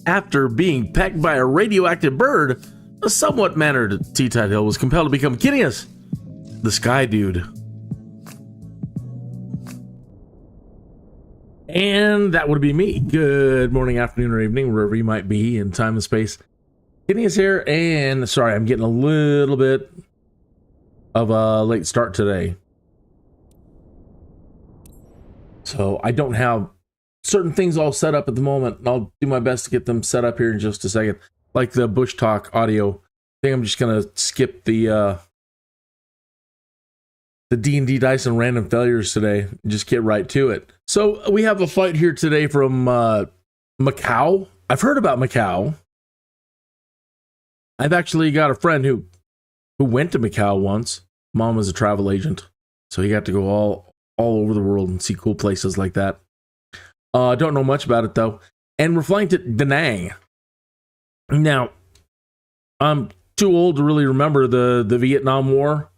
after being pecked by a radioactive bird, a somewhat mannered Tuthill was compelled to become Kinneas, the Skydude. And that would be me. Good morning, afternoon, or evening, wherever you might be in time and space. Kinneas here, and sorry, I'm getting a little bit of a late start today. So I don't have certain things all set up at the moment, and I'll do my best to get them set up here in just a second. Like the Bush Talk audio. I think I'm just going to skip the D&D Dice and Random Failures today and just get right to it. So we have a flight here today from MACAU. I've heard about MACAU. I've actually got a friend who went to MACAU once. Mom was a travel agent, so he got to go all over the world and see cool places like that. Don't know much about it though. And we're flying to DANANG. Now, I'm too old to really remember the Vietnam War,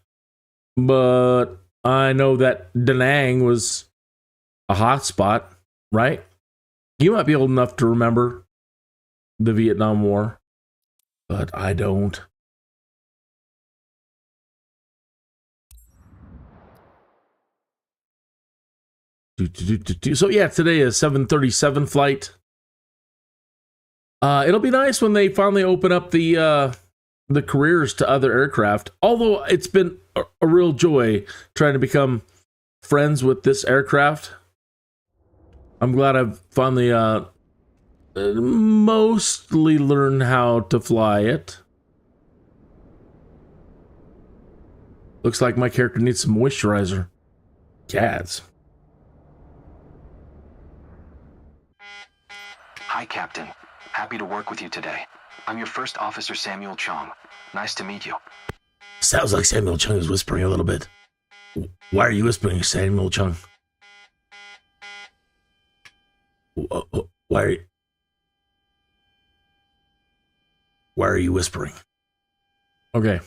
but I know that DANANG was a hot spot, right? You might be old enough to remember the Vietnam War, but I don't. So yeah, today is 737 flight. It'll be nice when they finally open up the careers to other aircraft. Although it's been a real joy trying to become friends with this aircraft. I'm glad I've finally mostly learned how to fly it. Looks like my character needs some moisturizer. Cats. Hi, Captain. Happy to work with you today. I'm your first officer, Samuel Chung. Nice to meet you. Sounds like Samuel Chung is whispering a little bit. Why are you whispering, Samuel Chung? Why are you whispering? Okay.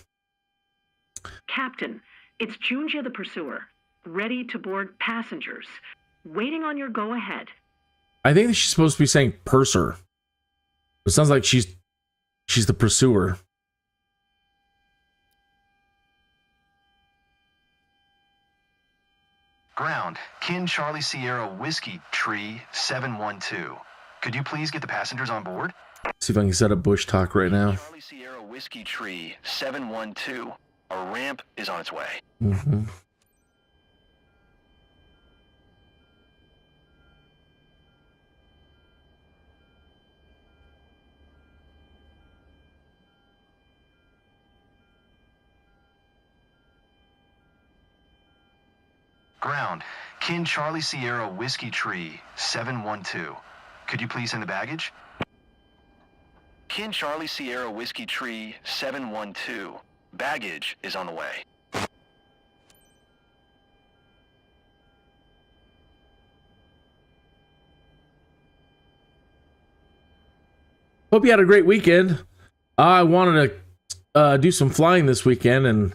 Captain, it's Junja the Pursuer, ready to board passengers, waiting on your go-ahead. I think she's supposed to be saying purser. It sounds like she's the pursuer. Ground, Kin Charlie Sierra Whiskey Tree 712. Could you please get the passengers on board? See if I can set up Bush Talk right now. Charlie Sierra Whiskey Tree 712. A ramp is on its way. Mm-hmm. Ground, Kin Charlie Sierra Whiskey Tree 712. Could you please send the baggage? Kin Charlie Sierra Whiskey Tree 712. Baggage is on the way. Hope you had a great weekend. I wanted to do some flying this weekend, and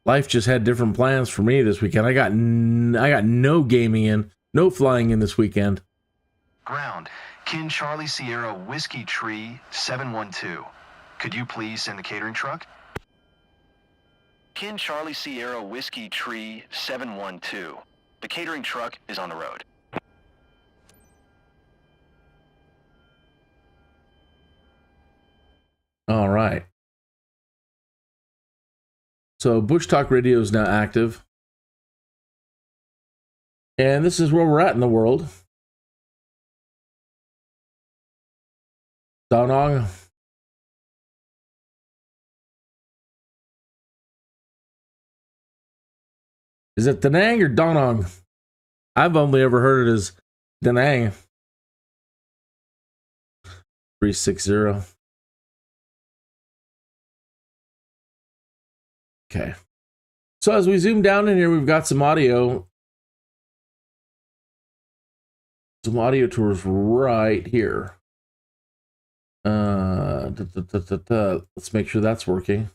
life just had different plans for me this weekend. I got no gaming in, no flying in this weekend. Ground, Kin Charlie Sierra Whiskey Tree 712. Could you please send the catering truck? Kin Charlie Sierra Whiskey Tree 712. The catering truck is on the road. All right. So Bush Talk Radio is now active. And this is where we're at in the world. DANANG. Is it DANANG or DANANG? I've only ever heard it as DANANG. 360. Okay. So as we zoom down in here, we've got some audio. Some audio tours right here. Let's make sure that's working.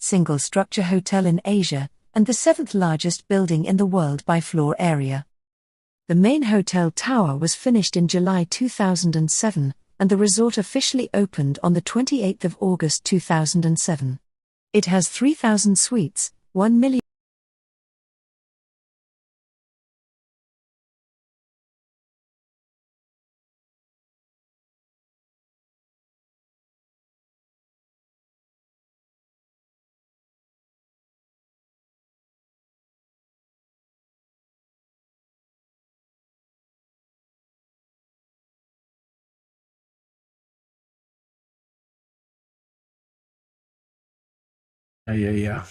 single-structure hotel in Asia, and the 7th largest building in the world by floor area. The main hotel tower was finished in July 2007, and the resort officially opened on the 28th of August 2007. It has 3,000 suites, 1 million. Yeah.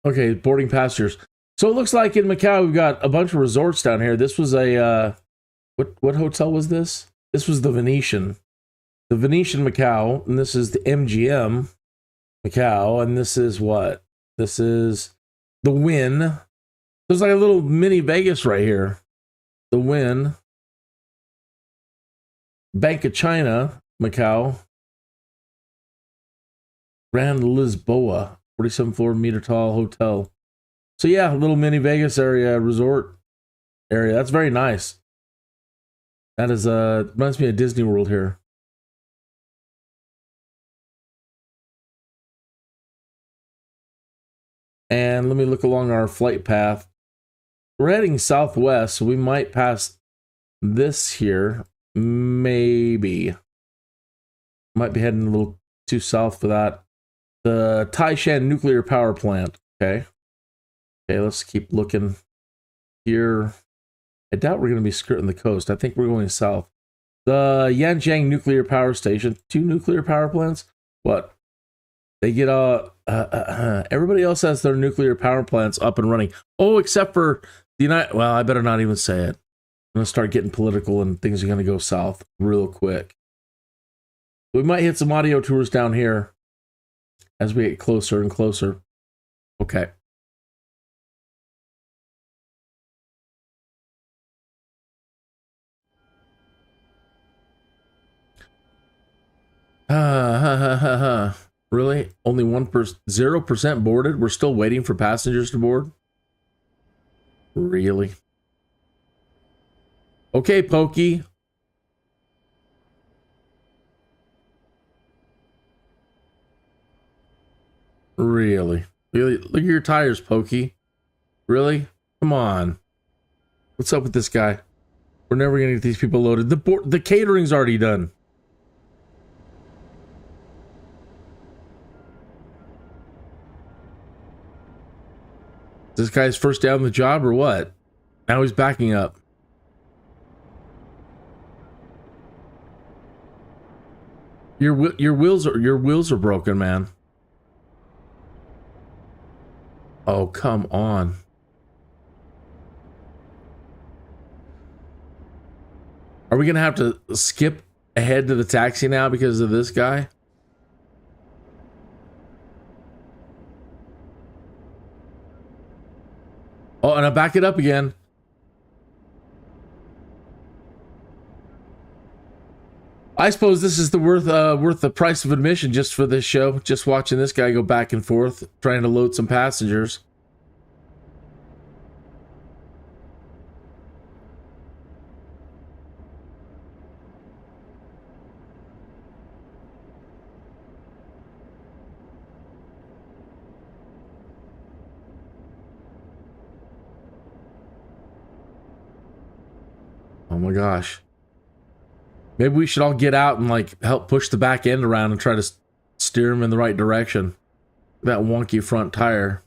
Okay, boarding passengers. So it looks like in Macau we've got a bunch of resorts down here. This was a what hotel was this? This was the Venetian Macau, and this is the MGM Macau, and this is what? This is the Wynn. There's like a little mini Vegas right here. The Wynn. Bank of China, Macau. Grand Lisboa, 47 floor meter tall hotel. So yeah, a little mini Vegas area, resort area. That's very nice. That is reminds me of Disney World here. And let me look along our flight path. We're heading southwest, so we might pass this here. Maybe. Might be heading a little too south for that. The Taishan nuclear power plant. Okay, let's keep looking here. I doubt we're going to be skirting the coast. I think we're going south. The Yanjiang nuclear power station. 2 nuclear power plants? What? They get everybody else has their nuclear power plants up and running. Oh, except for the United. Well, I better not even say it. I'm going to start getting political and things are going to go south real quick. We might hit some audio tours down here as we get closer and closer. Okay. Really? Only 0% boarded? We're still waiting for passengers to board? Really? Okay, Pokey. Really? Look at your tires, Pokey. Really? Come on. What's up with this guy? We're never going to get these people loaded. The catering's already done. Is this guy's first day on the job or what? Now he's backing up. Your wheels are broken, man. Oh, come on. Are we gonna have to skip ahead to the taxi now because of this guy? Oh, and I back it up again. I suppose this is worth the price of admission just for this show. Just watching this guy go back and forth, trying to load some passengers. Oh my gosh. Maybe we should all get out and like help push the back end around and try to steer him in the right direction. That wonky front tire.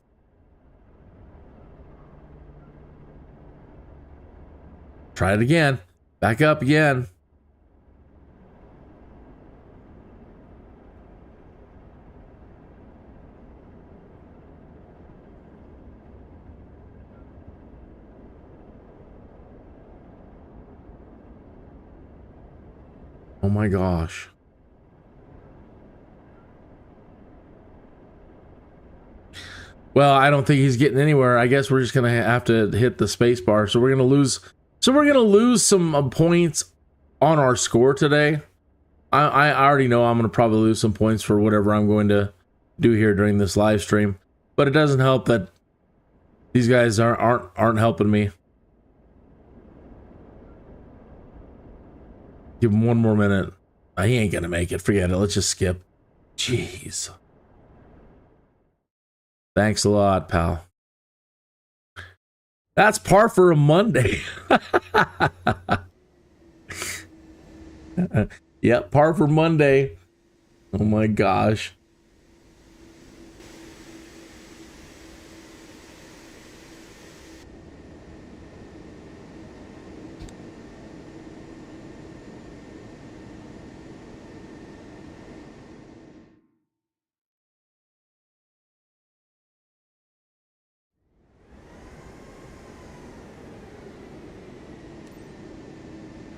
Try it again. Back up again. Oh my gosh. Well, I don't think he's getting anywhere. I guess we're just going to have to hit the space bar. So we're going to lose some points on our score today, I already know I'm going to probably lose some points for whatever I'm going to do here during this live stream. But it doesn't help that these guys aren't helping me. Give him one more minute. He ain't gonna make it. Forget it. Let's just skip. Jeez. Thanks a lot, pal. That's par for a Monday. Yep, par for Monday. Oh my gosh.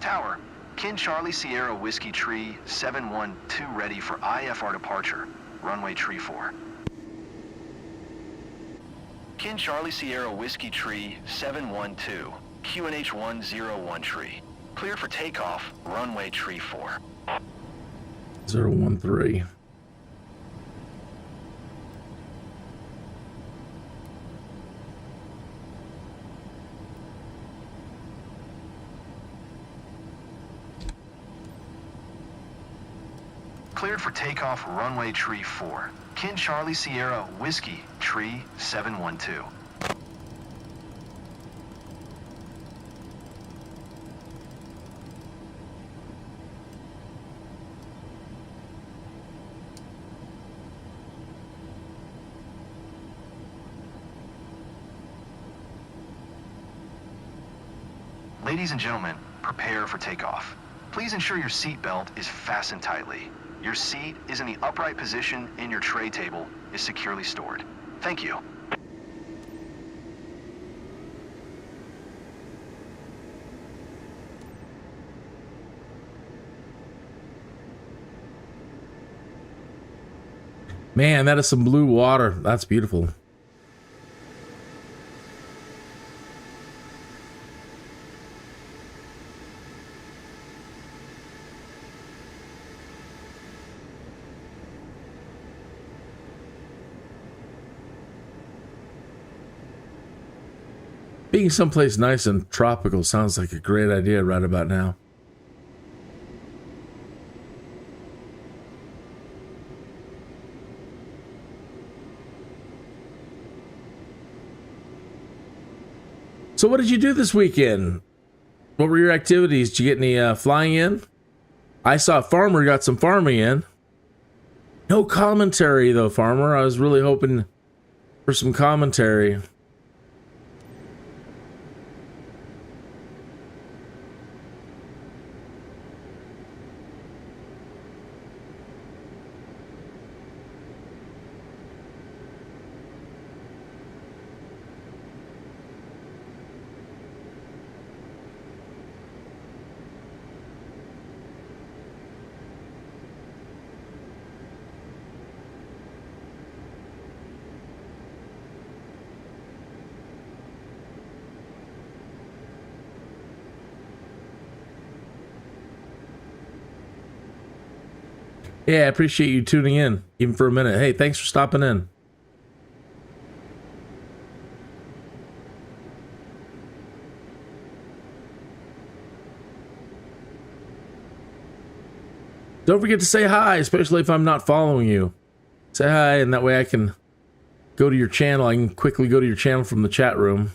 Tower, Kin Charlie Sierra Whiskey Tree 712 ready for IFR departure. Runway tree 4. Kin Charlie Sierra Whiskey Tree 712, QNH 101 tree. Clear for takeoff, runway tree 4. 013. Cleared for takeoff, runway tree 4. Kin Charlie Sierra Whiskey Tree 712. Ladies and gentlemen, prepare for takeoff. Please ensure your seat belt is fastened tightly. Your seat is in the upright position and your tray table is securely stored. Thank you. Man, that is some blue water. That's beautiful. Being someplace nice and tropical sounds like a great idea right about now. So what did you do this weekend? What were your activities? Did you get any flying in? I saw Farmer got some farming in. No commentary though, Farmer. I was really hoping for some commentary. Yeah, I appreciate you tuning in, even for a minute. Hey, thanks for stopping in. Don't forget to say hi, especially if I'm not following you. Say hi, and that way I can go to your channel. I can quickly go to your channel from the chat room.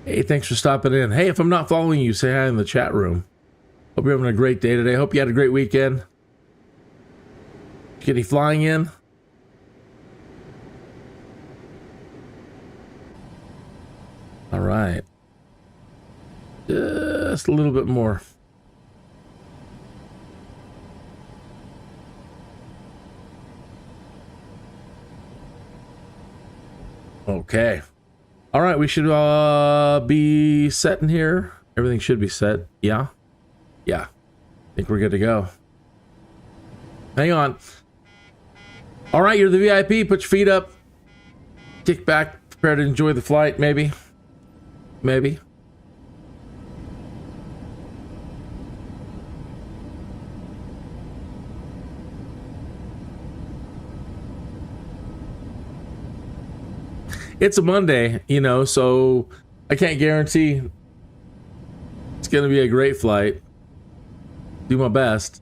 Hey, thanks for stopping in. Hey, if I'm not following you, say hi in the chat room. Hope you're having a great day today. Hope you had a great weekend. Get any flying in? All right. Just a little bit more. Okay. All right, we should be set in here. Everything should be set. Yeah. Yeah. I think we're good to go. Hang on. All right, you're the VIP. Put your feet up. Kick back. Prepare to enjoy the flight, maybe. Maybe. It's a Monday, you know, so I can't guarantee it's going to be a great flight. Do my best.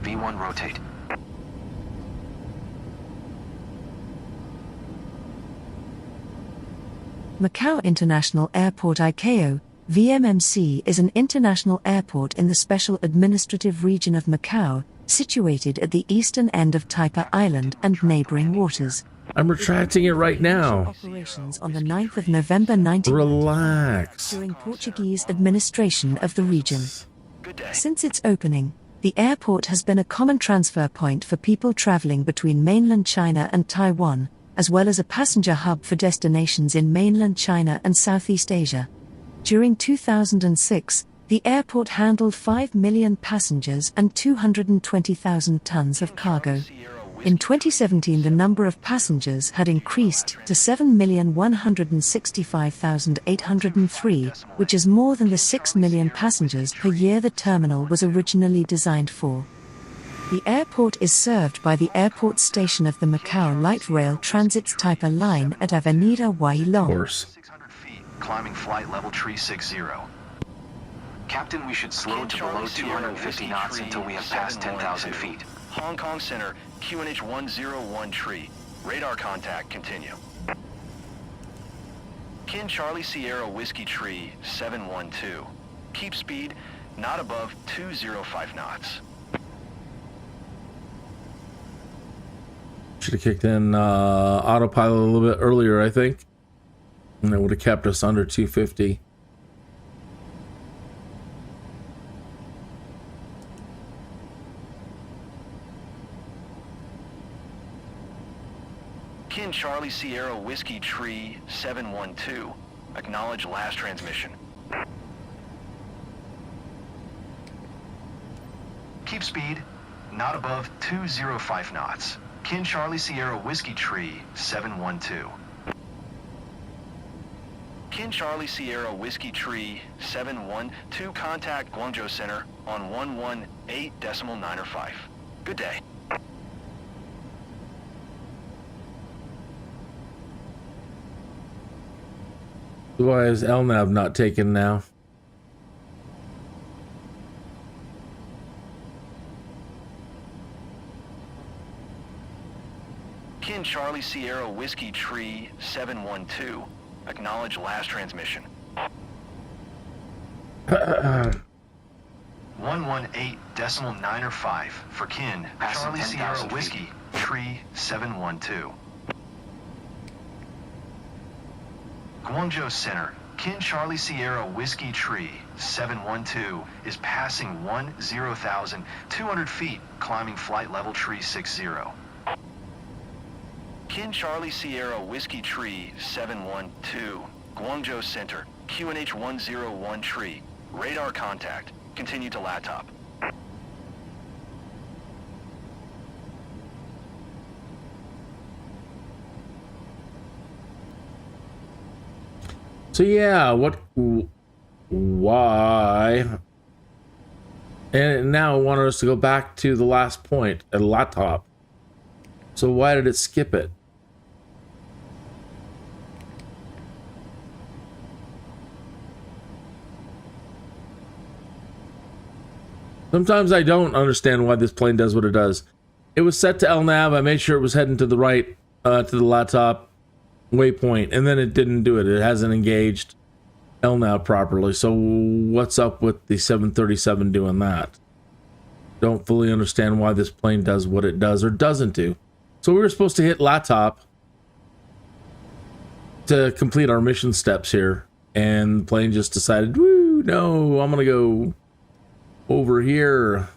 V1 rotate. Macau International Airport MACAU, VMMC is an international airport in the Special Administrative Region of Macau, situated at the eastern end of Taipa Island and neighboring waters. I'm retracting it right now. Operations on the 9th of November 1990 Relax. during Portuguese administration of the region. Good day. Since its opening, the airport has been a common transfer point for people traveling between mainland China and Taiwan, as well as a passenger hub for destinations in mainland China and Southeast Asia. During 2006, the airport handled 5 million passengers and 220,000 tons of cargo. In 2017, the number of passengers had increased to 7,165,803, which is more than the 6 million passengers per year the terminal was originally designed for. The airport is served by the airport station of the Macau Light Rail Transit's Taipa Line at Avenida Wai Of Long. course. 600 feet, climbing flight level tree 60. Captain, we should slow to below 250 knots until we have passed 10,000 feet. Hong Kong Center, QNH 101 tree. Radar contact, continue. Kin Charlie Sierra Whiskey Tree 712. Keep speed not above 205 knots. Should have kicked in autopilot a little bit earlier, I think. And that would have kept us under 250. Kin Charlie Sierra Whiskey Tree 712. Acknowledge last transmission. Keep speed not above 205 knots. Kin Charlie Sierra Whiskey Tree 712. Kin Charlie Sierra Whiskey Tree 712, contact Guangzhou Center on 118.905. Good day. Why is LNAV not taken now? Kin Charlie Sierra Whiskey Tree 712. Acknowledge last transmission. 118.905 for Kin Charlie Sierra Whiskey Tree 712. Guangzhou Center, Kin Charlie Sierra Whiskey Tree 712 is passing 10,200 feet, climbing flight level tree 60. Kin Charlie Sierra Whiskey Tree 712, Guangzhou Center, QNH 101 tree, radar contact, continue to laptop. So yeah, why? And now it wanted us to go back to the last point at a laptop. So why did it skip it? Sometimes I don't understand why this plane does what it does. It was set to LNAV. I made sure it was heading to the right, to the laptop waypoint, and then it didn't do it. It hasn't engaged LNAV properly. So what's up with the 737 doing that? Don't fully understand why this plane does what it does or doesn't do. So we were supposed to hit laptop to complete our mission steps here, and the plane just decided, woo, no, I'm gonna go over here.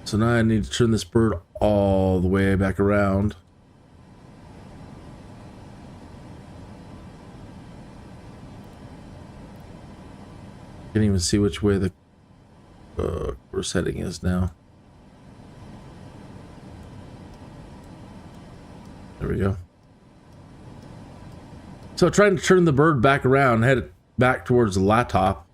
So now I need to turn this bird all the way back around. Can't even see which way the course heading is now. There we go. So trying to turn the bird back around, head it back towards the laptop.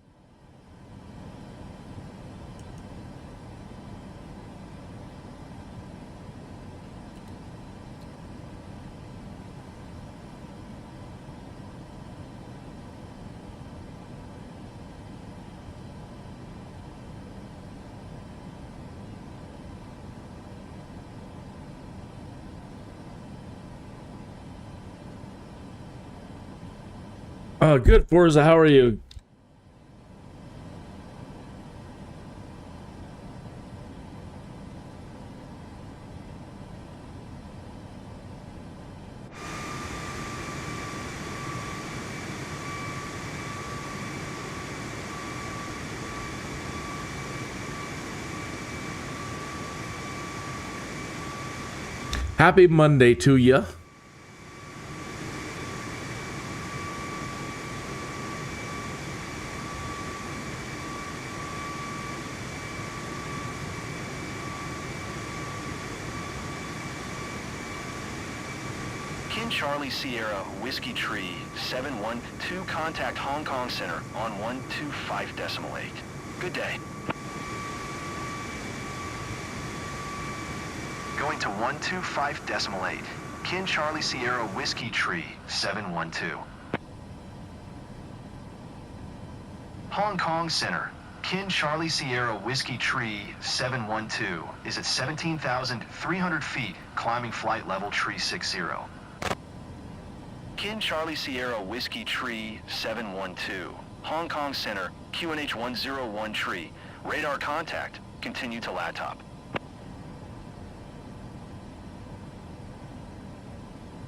Good, Forza. How are you? Happy Monday to you. Charlie Sierra Whiskey Tree 712, contact Hong Kong Center on 125.8. Good day. Going to 125.8. Kin Charlie Sierra Whiskey Tree 712. Hong Kong Center. Kin Charlie Sierra Whiskey Tree 712 is at 17,300 feet, climbing flight level tree 60. Kin Charlie Sierra Whiskey Tree 712, Hong Kong Center, QNH 101 tree, radar contact, continue to laptop.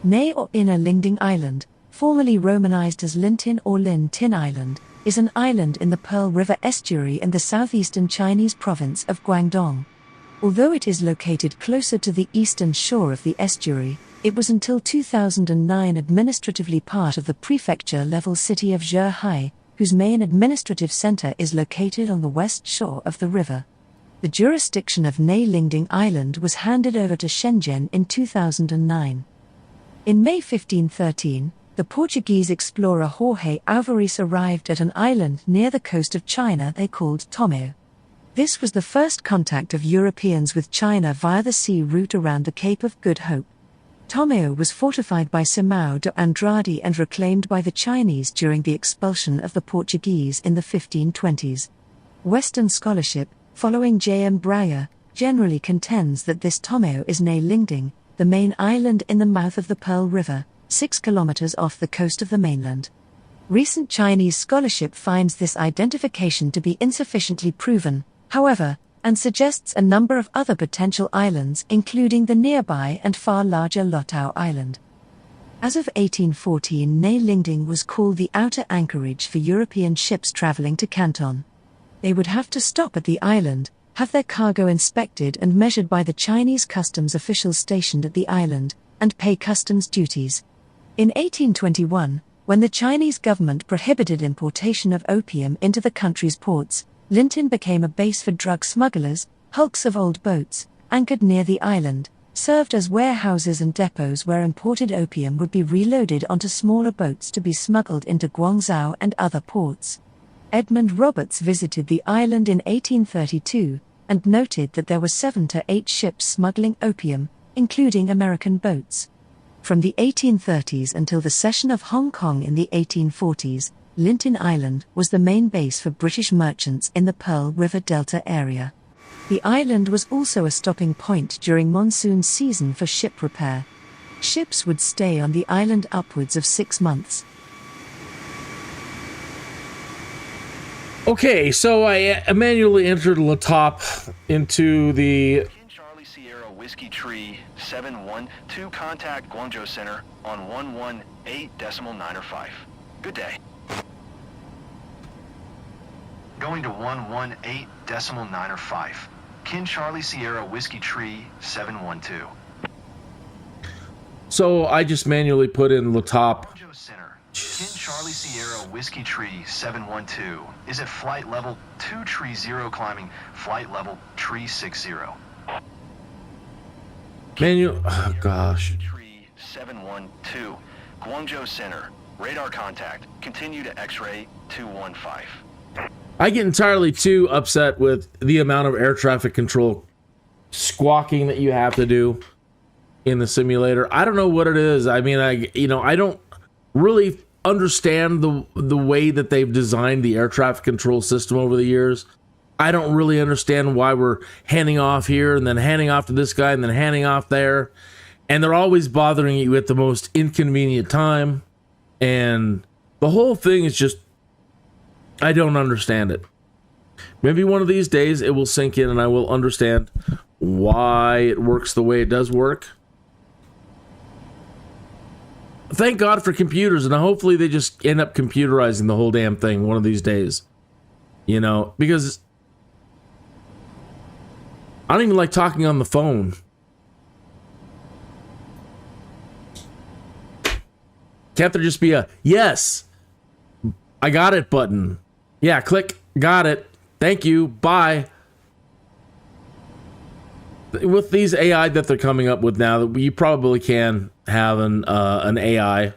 Nay or Inner Lingding Island, formerly romanized as Lintin or Lin Tin Island, is an island in the Pearl River estuary in the southeastern Chinese province of Guangdong. Although it is located closer to the eastern shore of the estuary, it was until 2009 administratively part of the prefecture-level city of Zhehai, whose main administrative center is located on the west shore of the river. The jurisdiction of Nay Lingding Island was handed over to Shenzhen in 2009. In May 1513, the Portuguese explorer Jorge Alvarez arrived at an island near the coast of China they called Tomeo. This was the first contact of Europeans with China via the sea route around the Cape of Good Hope. Tomeo was fortified by Simão de Andrade and reclaimed by the Chinese during the expulsion of the Portuguese in the 1520s. Western scholarship, following J.M. Breyer, generally contends that this Tomeo is Nay Lingding, the main island in the mouth of the Pearl River, 6 kilometers off the coast of the mainland. Recent Chinese scholarship finds this identification to be insufficiently proven, however, and suggests a number of other potential islands including the nearby and far larger Lotao Island. As of 1814, Nay Lingding was called the outer anchorage for European ships traveling to Canton. They would have to stop at the island, have their cargo inspected and measured by the Chinese customs officials stationed at the island, and pay customs duties. In 1821, when the Chinese government prohibited importation of opium into the country's ports, Lintin became a base for drug smugglers. Hulks of old boats, anchored near the island, served as warehouses and depots where imported opium would be reloaded onto smaller boats to be smuggled into Guangzhou and other ports. Edmund Roberts visited the island in 1832, and noted that there were 7 to 8 ships smuggling opium, including American boats. From the 1830s until the cession of Hong Kong in the 1840s, Lintin Island was the main base for British merchants in the Pearl River Delta area. The island was also a stopping point during monsoon season for ship repair. Ships would stay on the island upwards of 6 months. Okay, so I manually entered La Top into the Charlie Sierra Whiskey Tree 712, contact Guangzhou Center on 118.905. Good day. Going to 118.905. Kin Charlie Sierra Whiskey Tree 712. So I just manually put in the top. Mojo Center. Kin Charlie Sierra Whiskey Tree 712 is at flight level 2 tree 0 climbing flight level tree 60. Manual. Oh gosh. Tree 712. Guangzhou Center. Radar contact. Continue to X-ray 215. I get entirely too upset with the amount of air traffic control squawking that you have to do in the simulator. I don't know what it is. I mean, I don't really understand the way that they've designed the air traffic control system over the years. I don't really understand why we're handing off here and then handing off to this guy and then handing off there. And they're always bothering you at the most inconvenient time. And the whole thing is just, I don't understand it. Maybe one of these days it will sink in and I will understand why it works the way it does work. Thank God for computers, and hopefully they just end up computerizing the whole damn thing one of these days. You know, because I don't even like talking on the phone. Can't there just be a, yes, I got it button? Yeah, click, got it. Thank you, bye. With these AI that they're coming up with now, you probably can have an AI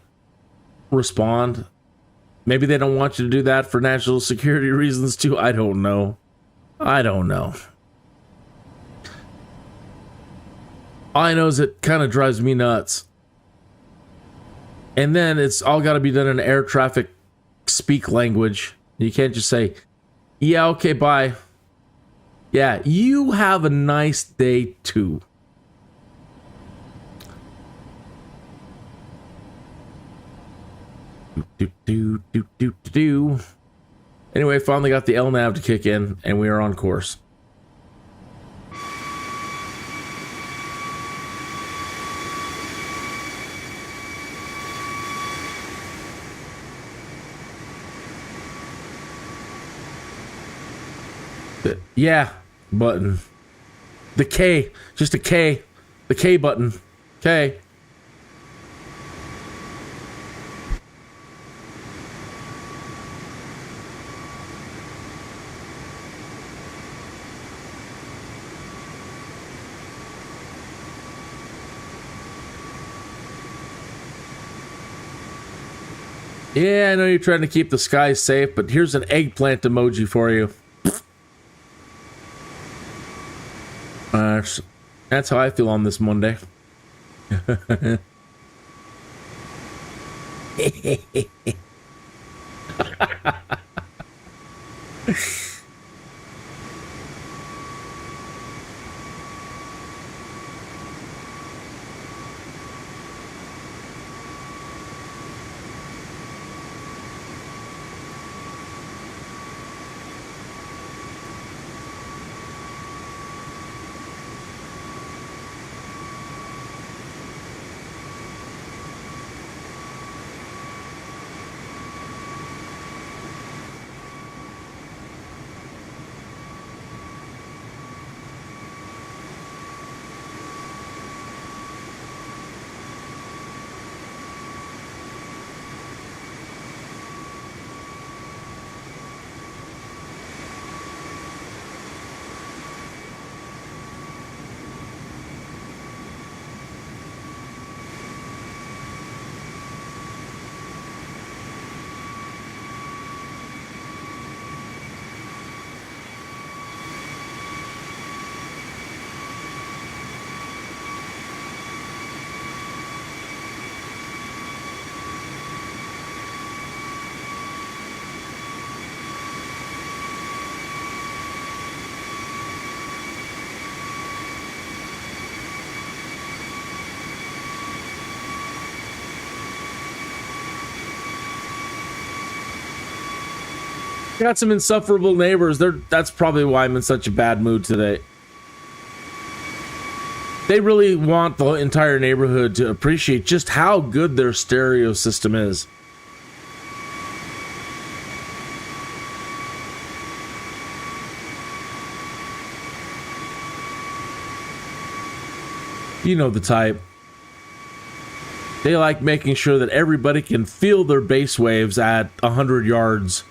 respond. Maybe they don't want you to do that for national security reasons too. I don't know. All I know is it kind of drives me nuts. And then it's all got to be done in air traffic speak language. You can't just say, yeah, okay, bye. Yeah, you have a nice day too. Anyway, finally got the LNAV to kick in, and we are on course. Yeah, button. The K, just a K. The K button. K. Yeah, I know you're trying to keep the sky safe, but here's an eggplant emoji for you. That's how I feel on this Monday. Got some insufferable neighbors. That's probably why I'm in such a bad mood today. They really want the entire neighborhood to appreciate just how good their stereo system is. You know the type. They like making sure that everybody can feel their base waves at 100 yards.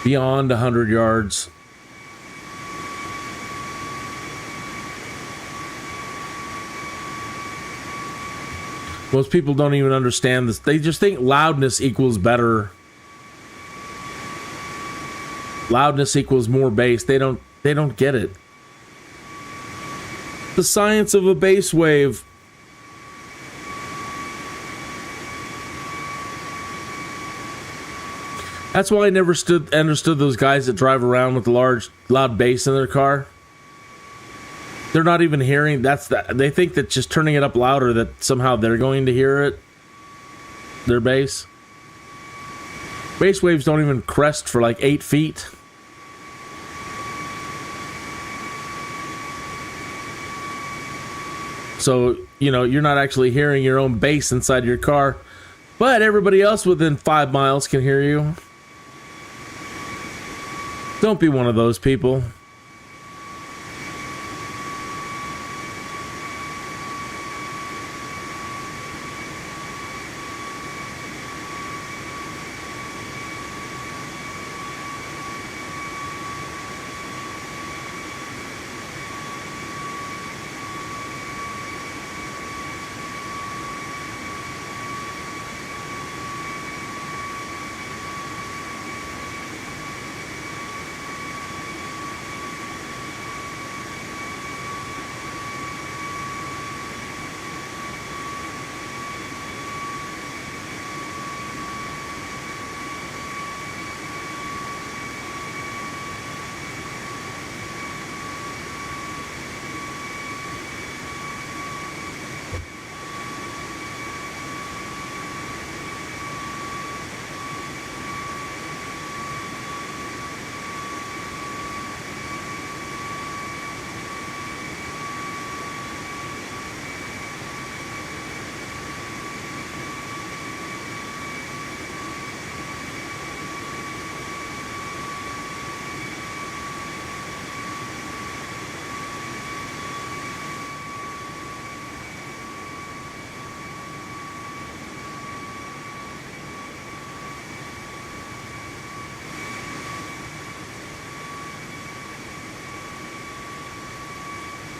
Beyond 100 yards. Most people don't even understand this. They just think loudness equals better. Loudness equals more bass. They don't get it. The science of a bass wave. That's why I never understood those guys that drive around with the large, loud bass in their car. They're not even hearing. They think that just turning it up louder, that somehow they're going to hear it. Their bass. Bass waves don't even crest for like 8 feet. So, you know, you're not actually hearing your own bass inside your car, but everybody else within 5 miles can hear you. Don't be one of those people.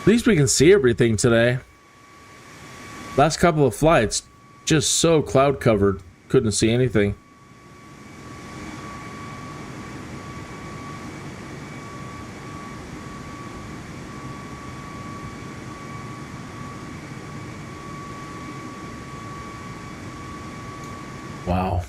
At least we can see everything today. Last couple of flights, just so cloud covered, couldn't see anything. Wow.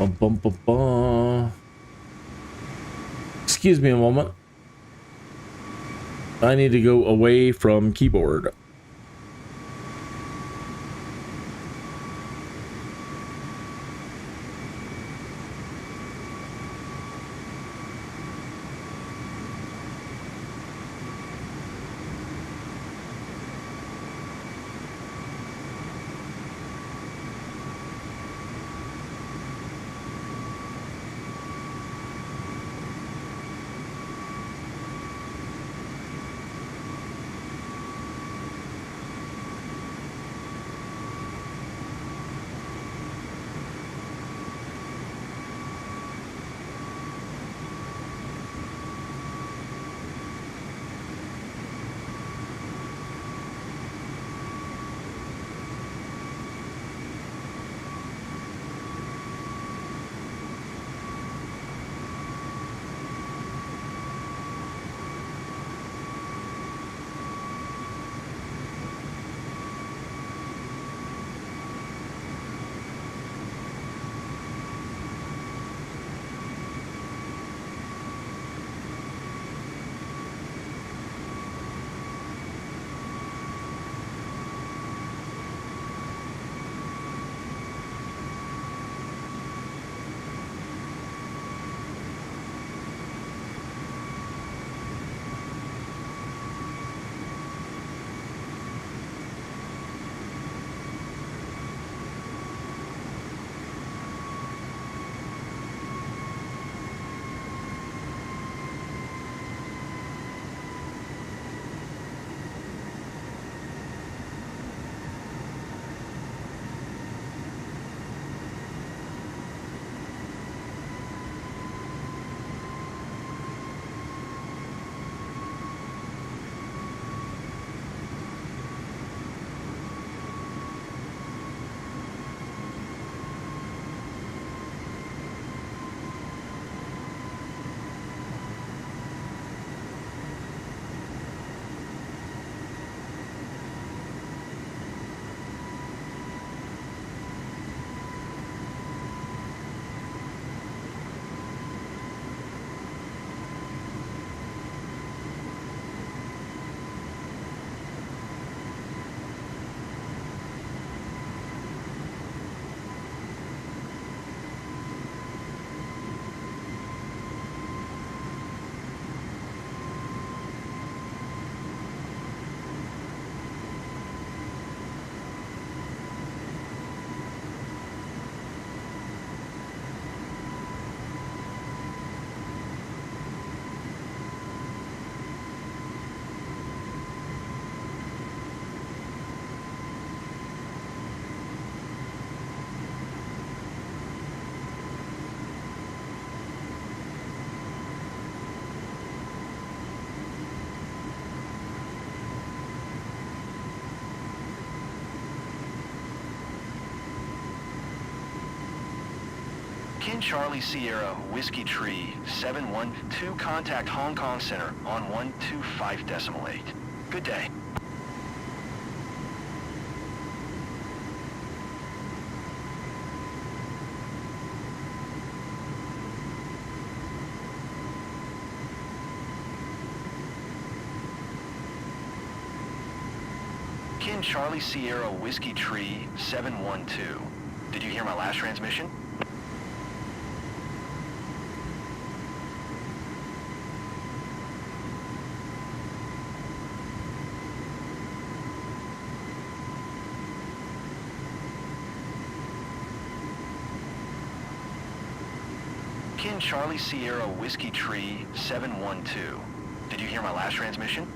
Bum, bum, bum, bum. Excuse me a moment. I need to go away from keyboard. Kin Charlie Sierra Whiskey Tree 712, contact Hong Kong Center on 125.8. Good day. Kin Charlie Sierra Whiskey Tree 712. Did you hear my last transmission? Kin Charlie Sierra Whiskey Tree 712. Did you hear my last transmission?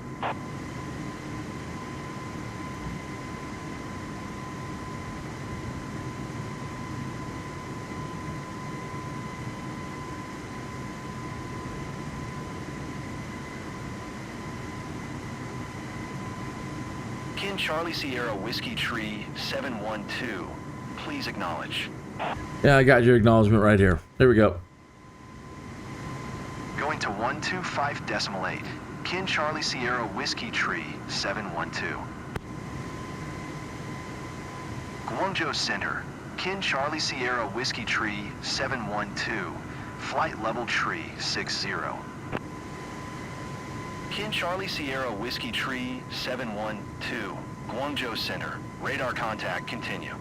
Kin Charlie Sierra Whiskey Tree 712. Please acknowledge. Yeah, I got your acknowledgement right here. There we go. Going to 125.8. Kin Charlie Sierra Whiskey Tree 712. Guangzhou Center. Kin Charlie Sierra Whiskey Tree 712, flight level tree 60. Kin Charlie Sierra Whiskey Tree 712, Guangzhou Center, radar contact continue.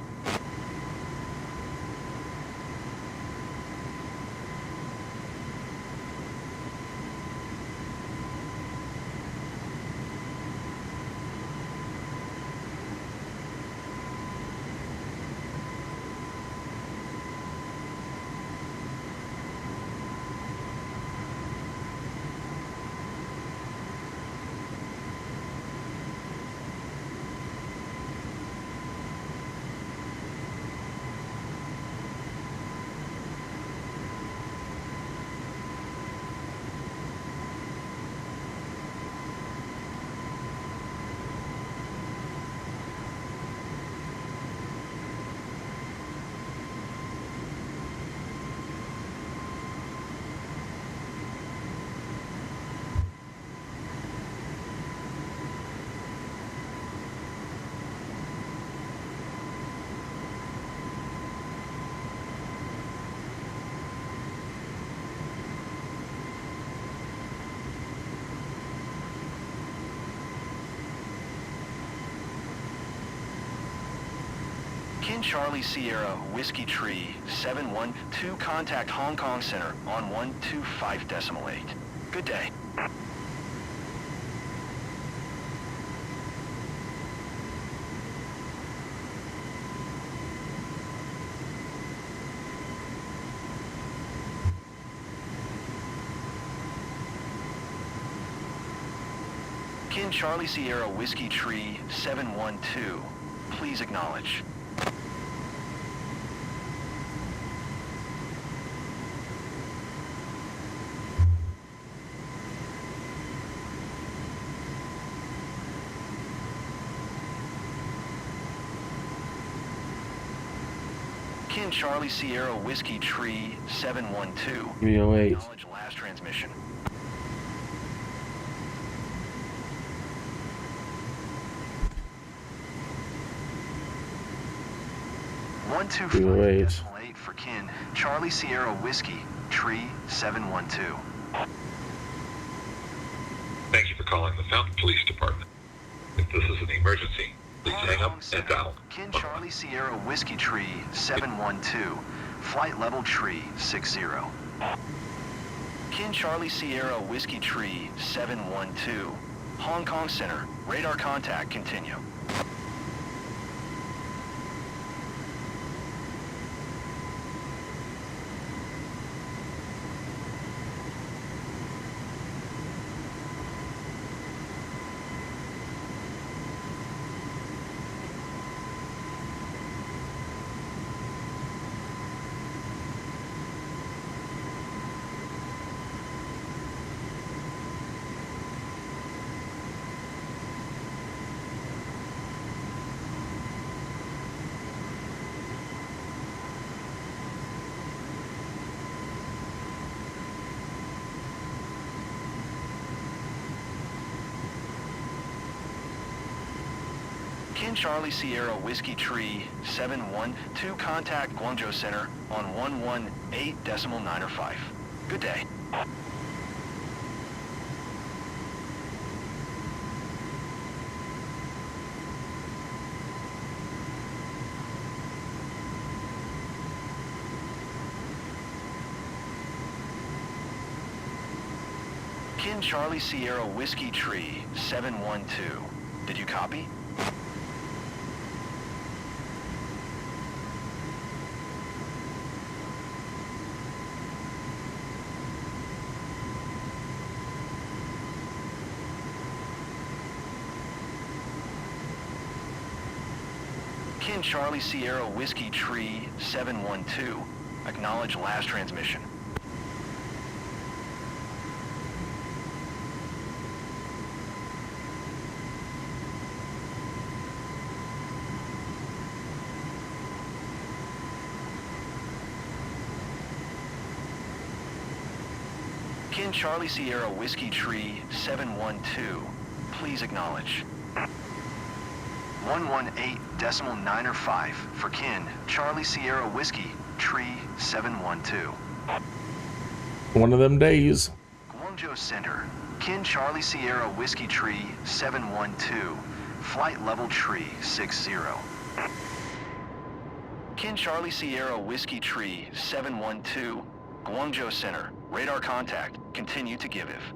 Kin Charlie Sierra Whiskey Tree 712, contact Hong Kong Center on 125.8. Good day. Kin Charlie Sierra Whiskey Tree 712, please acknowledge. Kin Charlie Sierra Whiskey Tree 712. 308. Acknowledge last transmission. One two 5.8 for Kin Charlie Sierra Whiskey Tree 712. Thank you for calling the Fountain Police Department. If this is an emergency, please hang up and dial. Kin Charlie Sierra Whiskey Tree 712, flight level tree 60. Kin Charlie Sierra Whiskey Tree 712, Hong Kong Center, radar contact continue. Kin Charlie Sierra Whiskey Tree 712, contact Guangzhou Center on 118.905. Good day. Kin Charlie Sierra Whiskey Tree 712. Did you copy? Kin Charlie Sierra Whiskey Tree 712. Acknowledge last transmission. Kin Charlie Sierra Whiskey Tree 712. Please acknowledge. 118.9 for Kin, Charlie Sierra Whiskey, Tree 712. One of them days. Guangzhou Center, Kin Charlie Sierra Whiskey Tree 712, flight level Tree 60. Kin Charlie Sierra Whiskey Tree 712, Guangzhou Center, radar contact, continue to give if.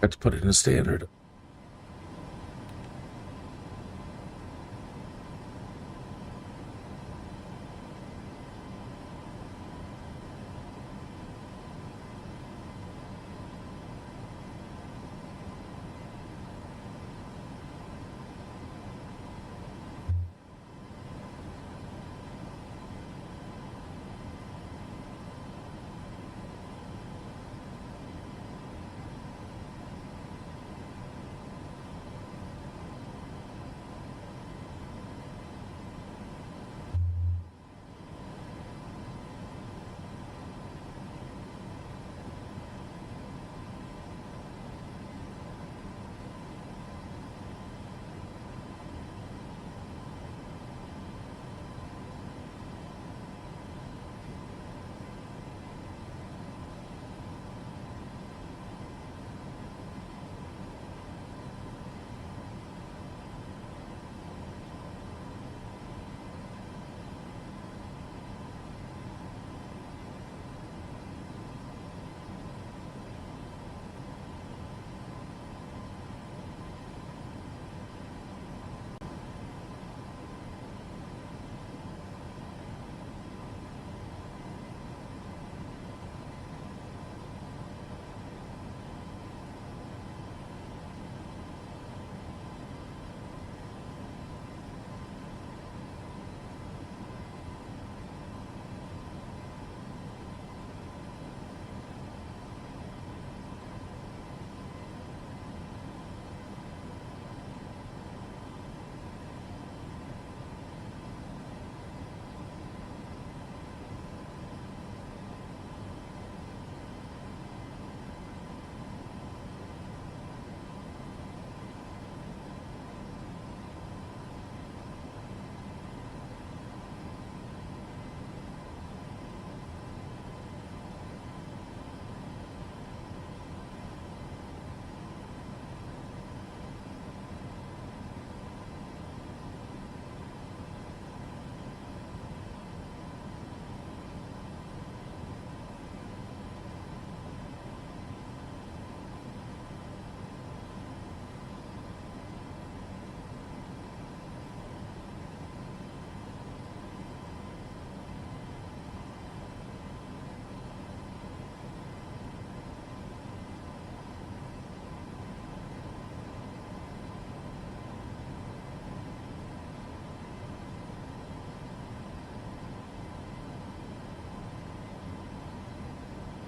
Got to put it in a standard.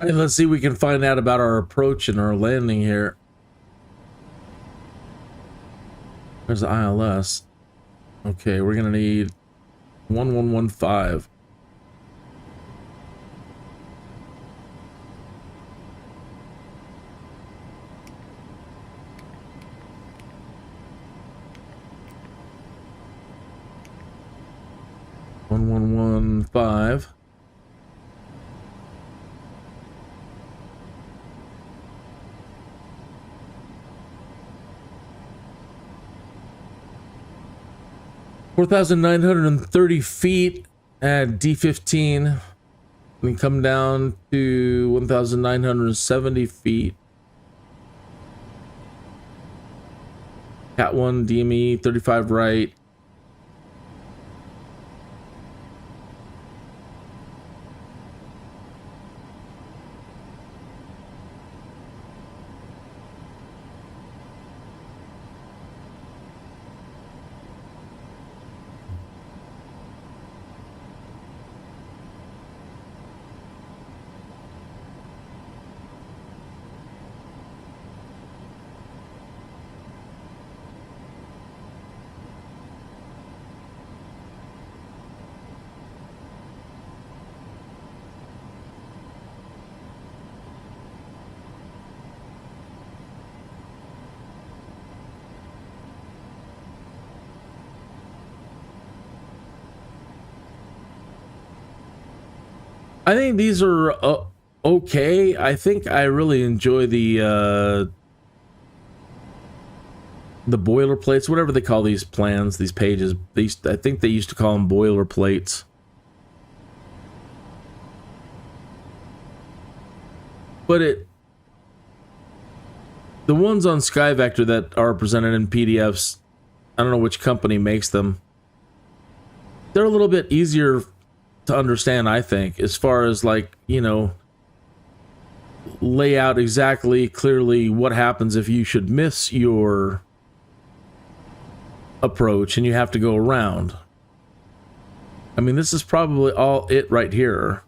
All right, let's see if we can find out about our approach and our landing here. There's the ILS. Okay, we're gonna need 1115. $1115. $4,930 at D15. We come down to 1,970 feet. Cat 1 DME 35 right. I think these are okay. I think I really enjoy the boilerplates, whatever they call these plans, these pages. I think they used to call them boilerplates. But the ones on SkyVector that are presented in PDFs, I don't know which company makes them. They're a little bit easier to understand, I think, as far as, like, you know, lay out exactly clearly what happens if you should miss your approach and you have to go around. I mean, this is probably all it right here.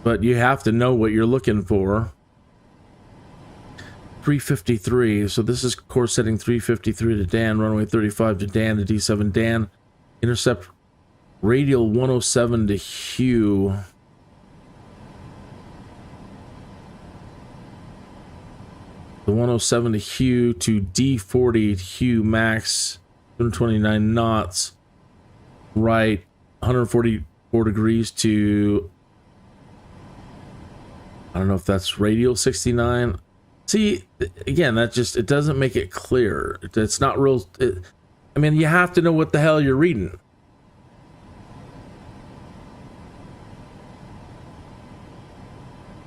But you have to know what you're looking for. 353, so this is course setting 353 to Dan, runway 35 to Dan to D7 Dan, intercept radial 107 to Hugh. The 107 to Hugh to D40 to Hugh max, 129 knots, right, 144 degrees to, I don't know if that's radial 69. See, again, that just, it doesn't make it clear. It's not real. I mean, you have to know what the hell you're reading.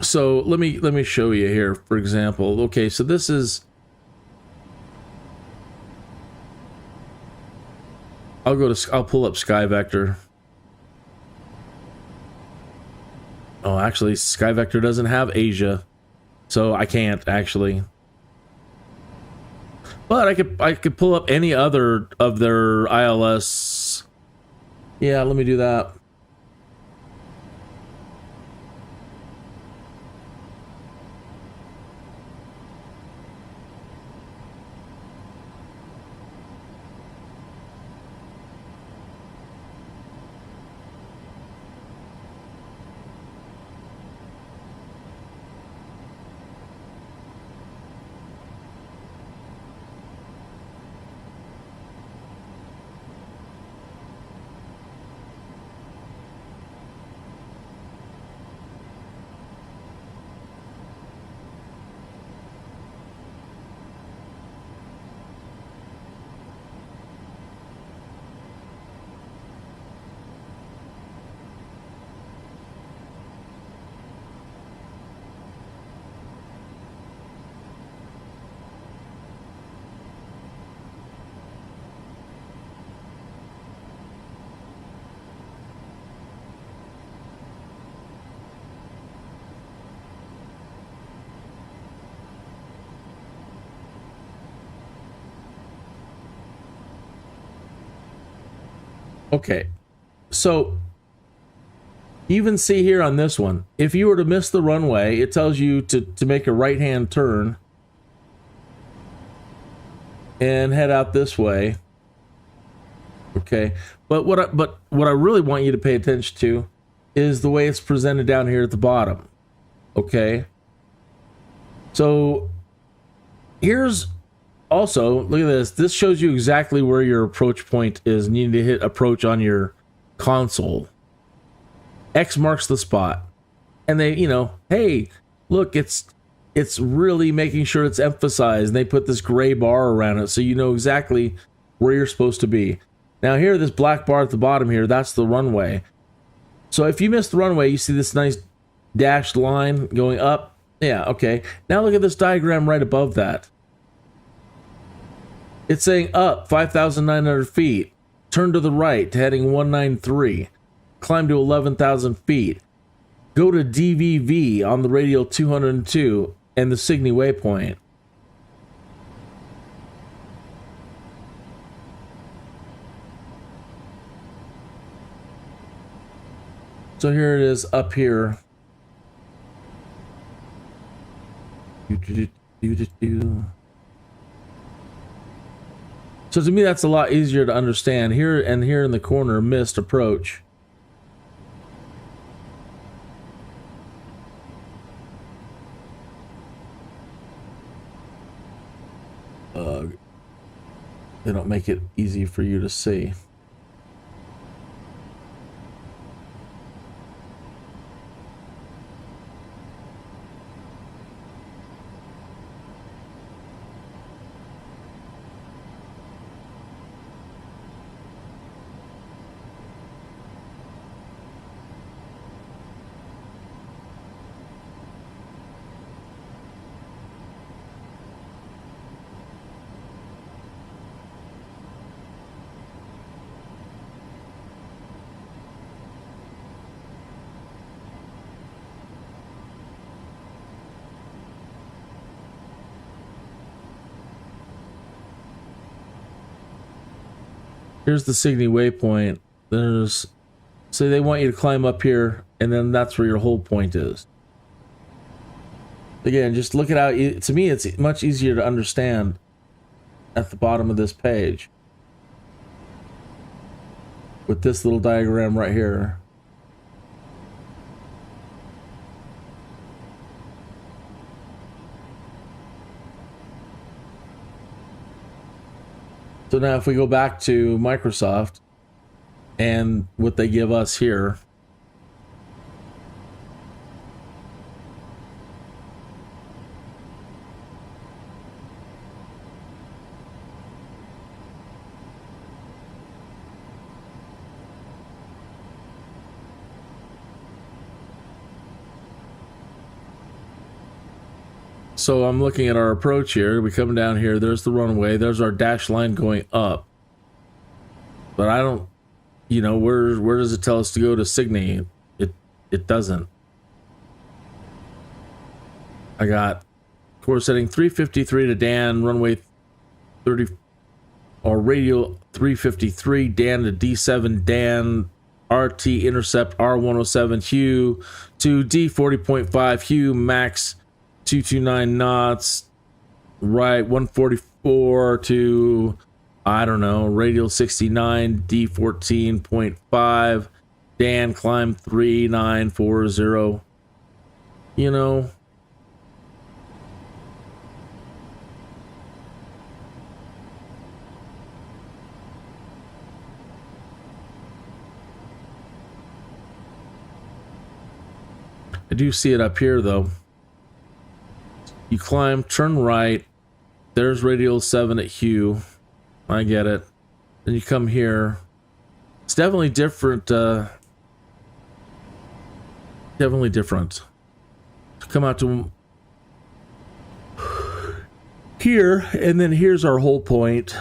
So let me show you here, for example. Okay, so this is, I'll pull up SkyVector. Oh, actually, SkyVector doesn't have Asia. So I can't actually, but I could pull up any other of their ILS. Yeah, let me do that. Okay, so You even see here on this one, if you were to miss the runway, it tells you to make a right-hand turn and head out this way. Okay, but what I really want you to pay attention to is the way it's presented down here at the bottom. Okay, so here's also, look at this. This shows you exactly where your approach point is, and you need to hit approach on your console. X marks the spot, and they, you know, hey, look, it's really making sure it's emphasized, and they put this gray bar around it so you know exactly where you're supposed to be. Now here, this black bar at the bottom here, that's the runway. So if you miss the runway, you see this nice dashed line going up. Yeah, okay. Now look at this diagram right above that. It's saying up 5,900 feet, turn to the right to heading 193, climb to 11,000 feet, go to DVV on the radial 202 and the Signy waypoint. So here it is up here. So to me, that's a lot easier to understand. Here and here in the corner, missed approach. They don't make it easy for you to see. Here's the Signy waypoint. So they want you to climb up here, and then that's where your whole point is. Again, just look at how, to me, it's much easier to understand at the bottom of this page. With this little diagram right here. So now if we go back to Microsoft and what they give us here. So I'm looking at our approach here. We come down here. There's the runway. There's our dash line going up. But I don't, you know, where does it tell us to go to Signy? It doesn't. I got course heading 353 to Dan, runway 30 or radial 353, Dan to D7, Dan, RT intercept R107 Hugh to D40.5 Hugh max 229 knots, right, 144 to, I don't know, radial 69, D14.5, Dan, climb 3940, you know. I do see it up here, though. You climb, turn right. There's radial 7 at Hugh. I get it. Then you come here. It's definitely different. Definitely different. Come out to here, and then here's our whole point.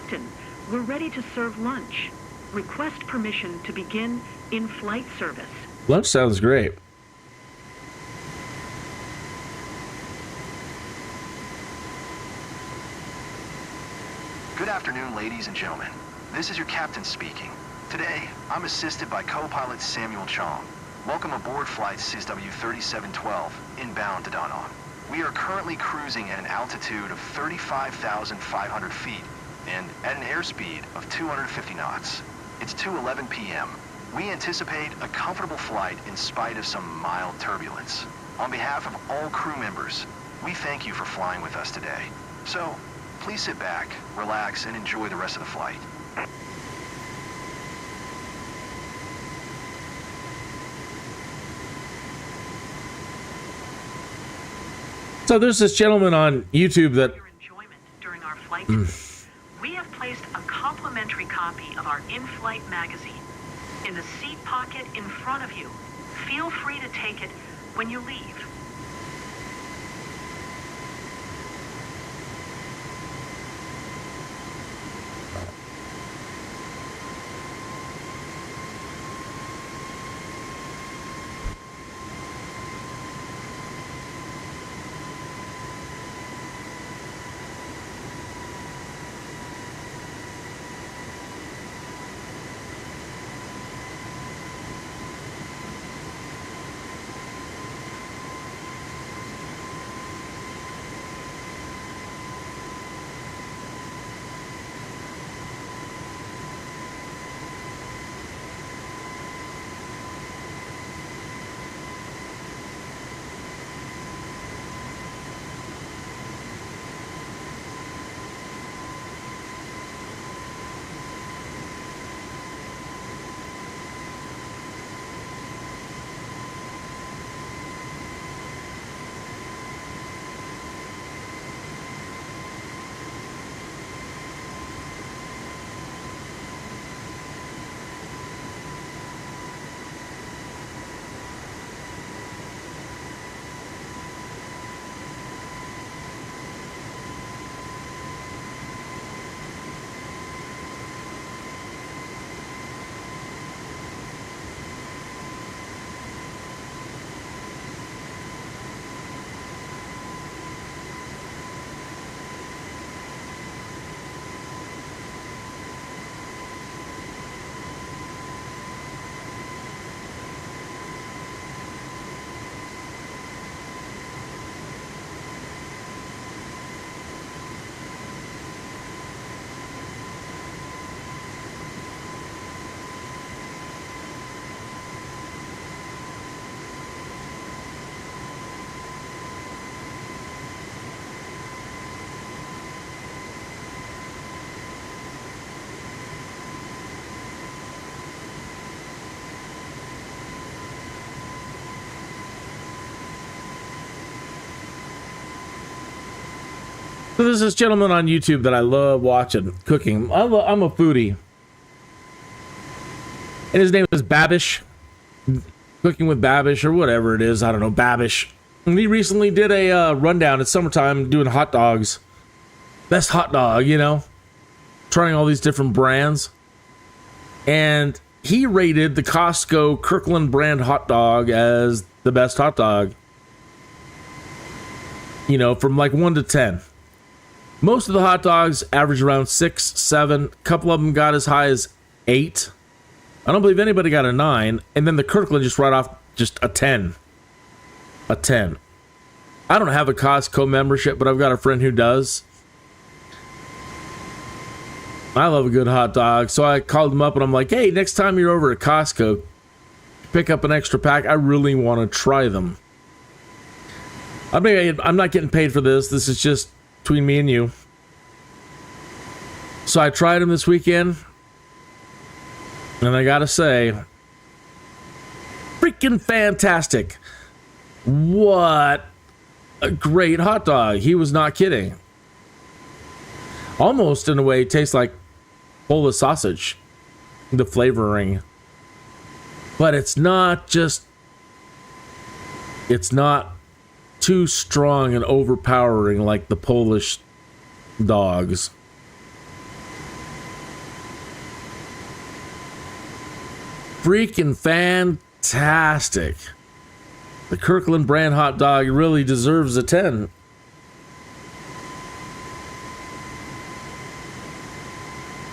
Captain, we're ready to serve lunch. Request permission to begin in-flight service. Lunch sounds great. Good afternoon, ladies and gentlemen. This is your captain speaking. Today, I'm assisted by co-pilot Samuel Chong. Welcome aboard flight CSW 3712, inbound to DANANG. We are currently cruising at an altitude of 35,500 feet and at an airspeed of 250 knots. It's 2:11 p.m. We anticipate a comfortable flight in spite of some mild turbulence. On behalf of all crew members, we thank you for flying with us today. So, please sit back, relax, and enjoy the rest of the flight. So there's this gentleman on YouTube that Your enjoyment during our flight. We have placed a complimentary copy of our in-flight magazine in the seat pocket in front of you. Feel free to take it when you leave. So there's this gentleman on YouTube that I love watching cooking. I'm a foodie. And his name is Babish. Cooking with Babish or whatever it is. I don't know, Babish. And he recently did a rundown. It's summertime doing hot dogs. Best hot dog, you know. Trying all these different brands. And he rated the Costco Kirkland brand hot dog as the best hot dog. You know, from like 1 to 10. Most of the hot dogs average around 6, 7. A couple of them got as high as 8. I don't believe anybody got a 9. And then the Kirkland just right off just a 10. A 10. I don't have a Costco membership, but I've got a friend who does. I love a good hot dog. So I called him up and I'm like, hey, next time you're over at Costco, pick up an extra pack. I really want to try them. I'm not getting paid for this. This is just between me and you. So I tried them this weekend. And I gotta say, freaking fantastic. What a great hot dog. He was not kidding. Almost in a way tastes like Polish sausage. The flavoring. But it's not too strong and overpowering like the Polish dogs. freaking fantastic. The Kirkland brand hot dog really deserves a 10.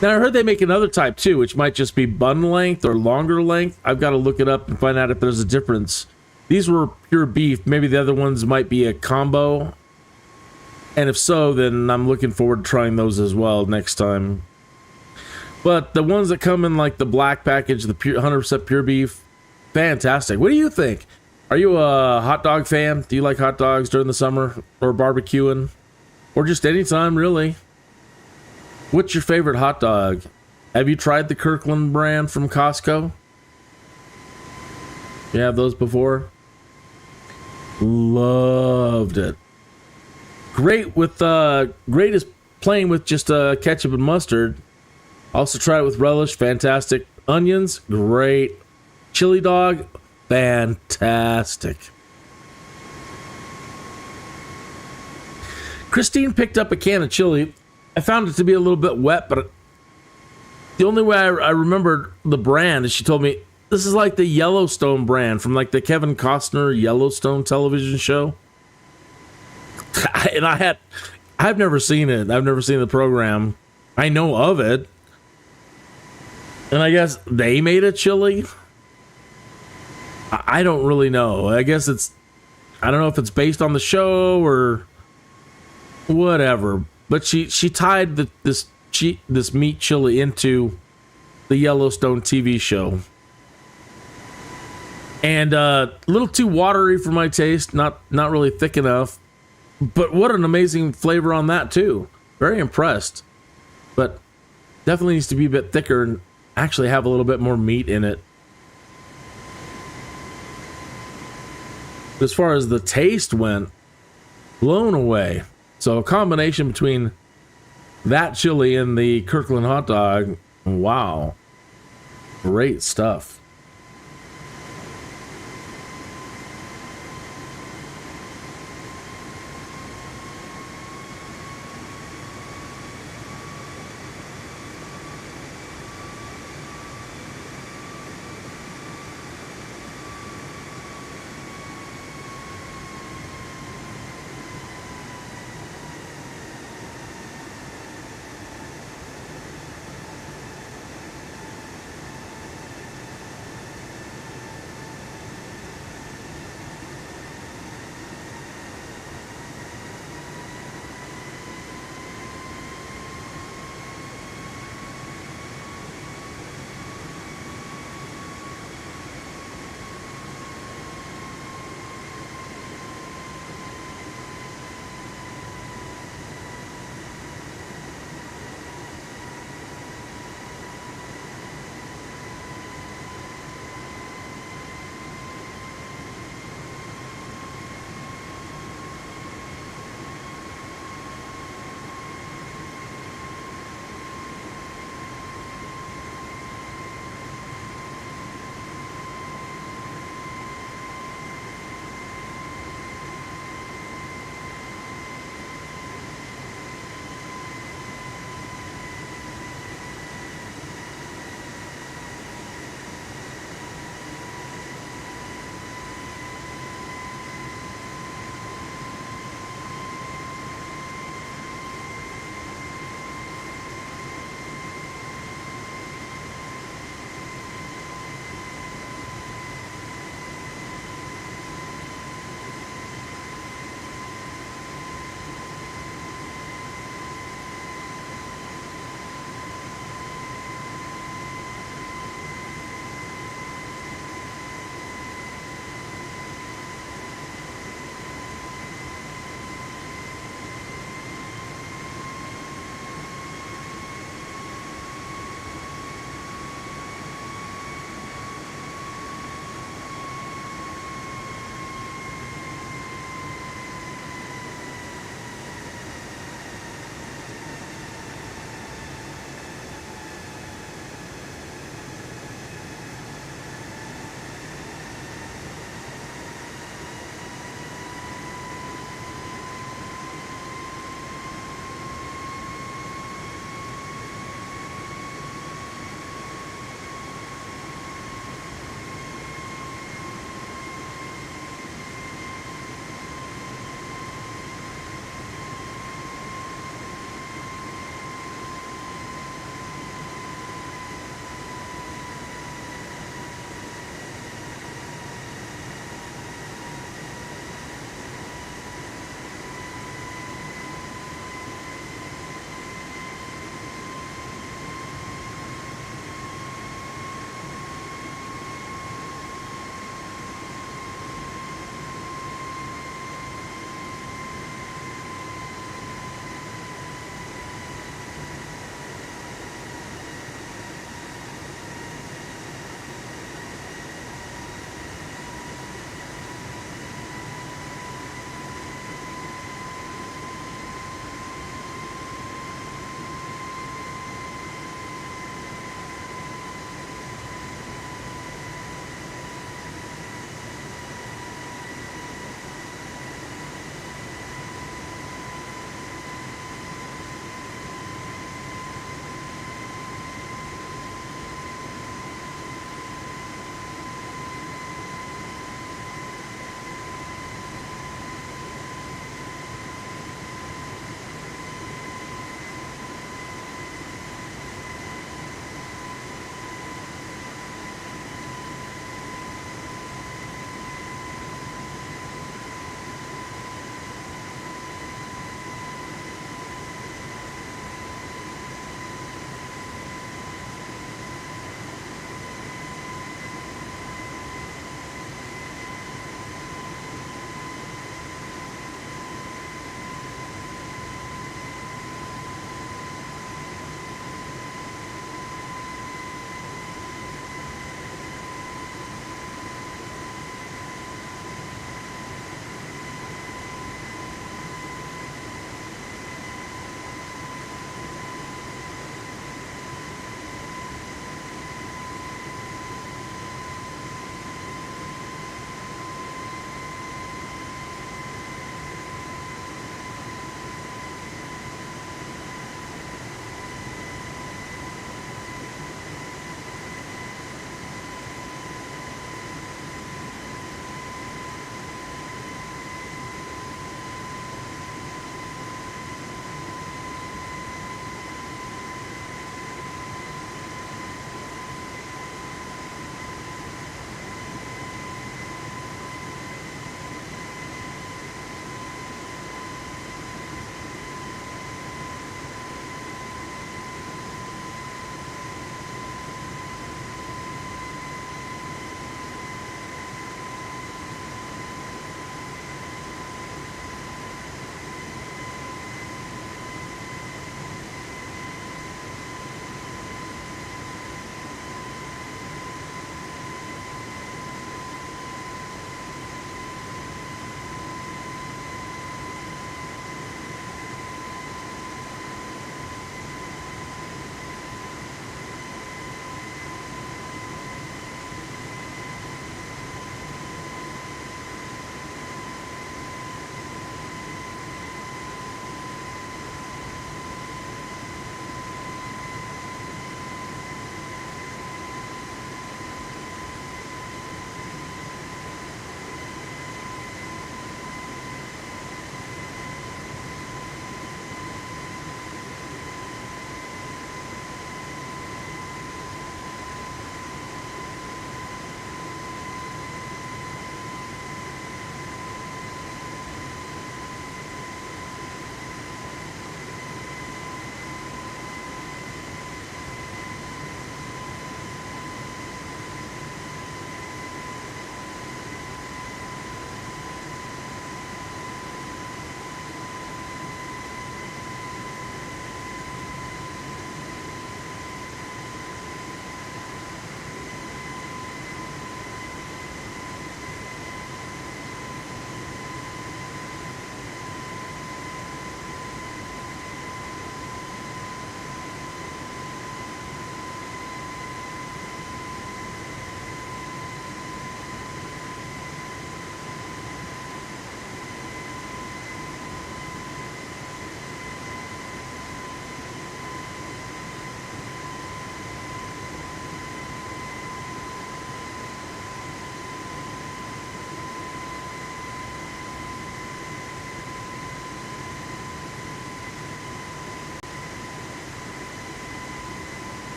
Now, I heard they make another type too, which might just be bun length or longer length. I've got to look it up and find out if there's a difference. These were pure beef. Maybe the other ones might be a combo. And if so, then I'm looking forward to trying those as well next time. But the ones that come in like the black package, the pure 100% pure beef, fantastic. What do you think? Are you a hot dog fan? Do you like hot dogs during the summer or barbecuing? Or just any time, really? What's your favorite hot dog? Have you tried the Kirkland brand from Costco? You have those before? Loved it. Great with great is plain with just ketchup and mustard. Also tried it with relish, fantastic. Onions, great. Chili dog, fantastic. Christine picked up a can of chili. I found it to be a little bit wet, but the only way I remembered the brand is she told me this is like the Yellowstone brand from like the Kevin Costner Yellowstone television show. And I've never seen it. I've never seen the program. I know of it. And I guess they made a chili. I don't really know. I guess I don't know if it's based on the show or whatever. But she tied this meat chili into the Yellowstone TV show. And a little too watery for my taste, not really thick enough. But what an amazing flavor on that too. Very impressed. But definitely needs to be a bit thicker and actually have a little bit more meat in it. As far as the taste went, blown away. So a combination between that chili and the Kirkland hot dog, wow. Great stuff.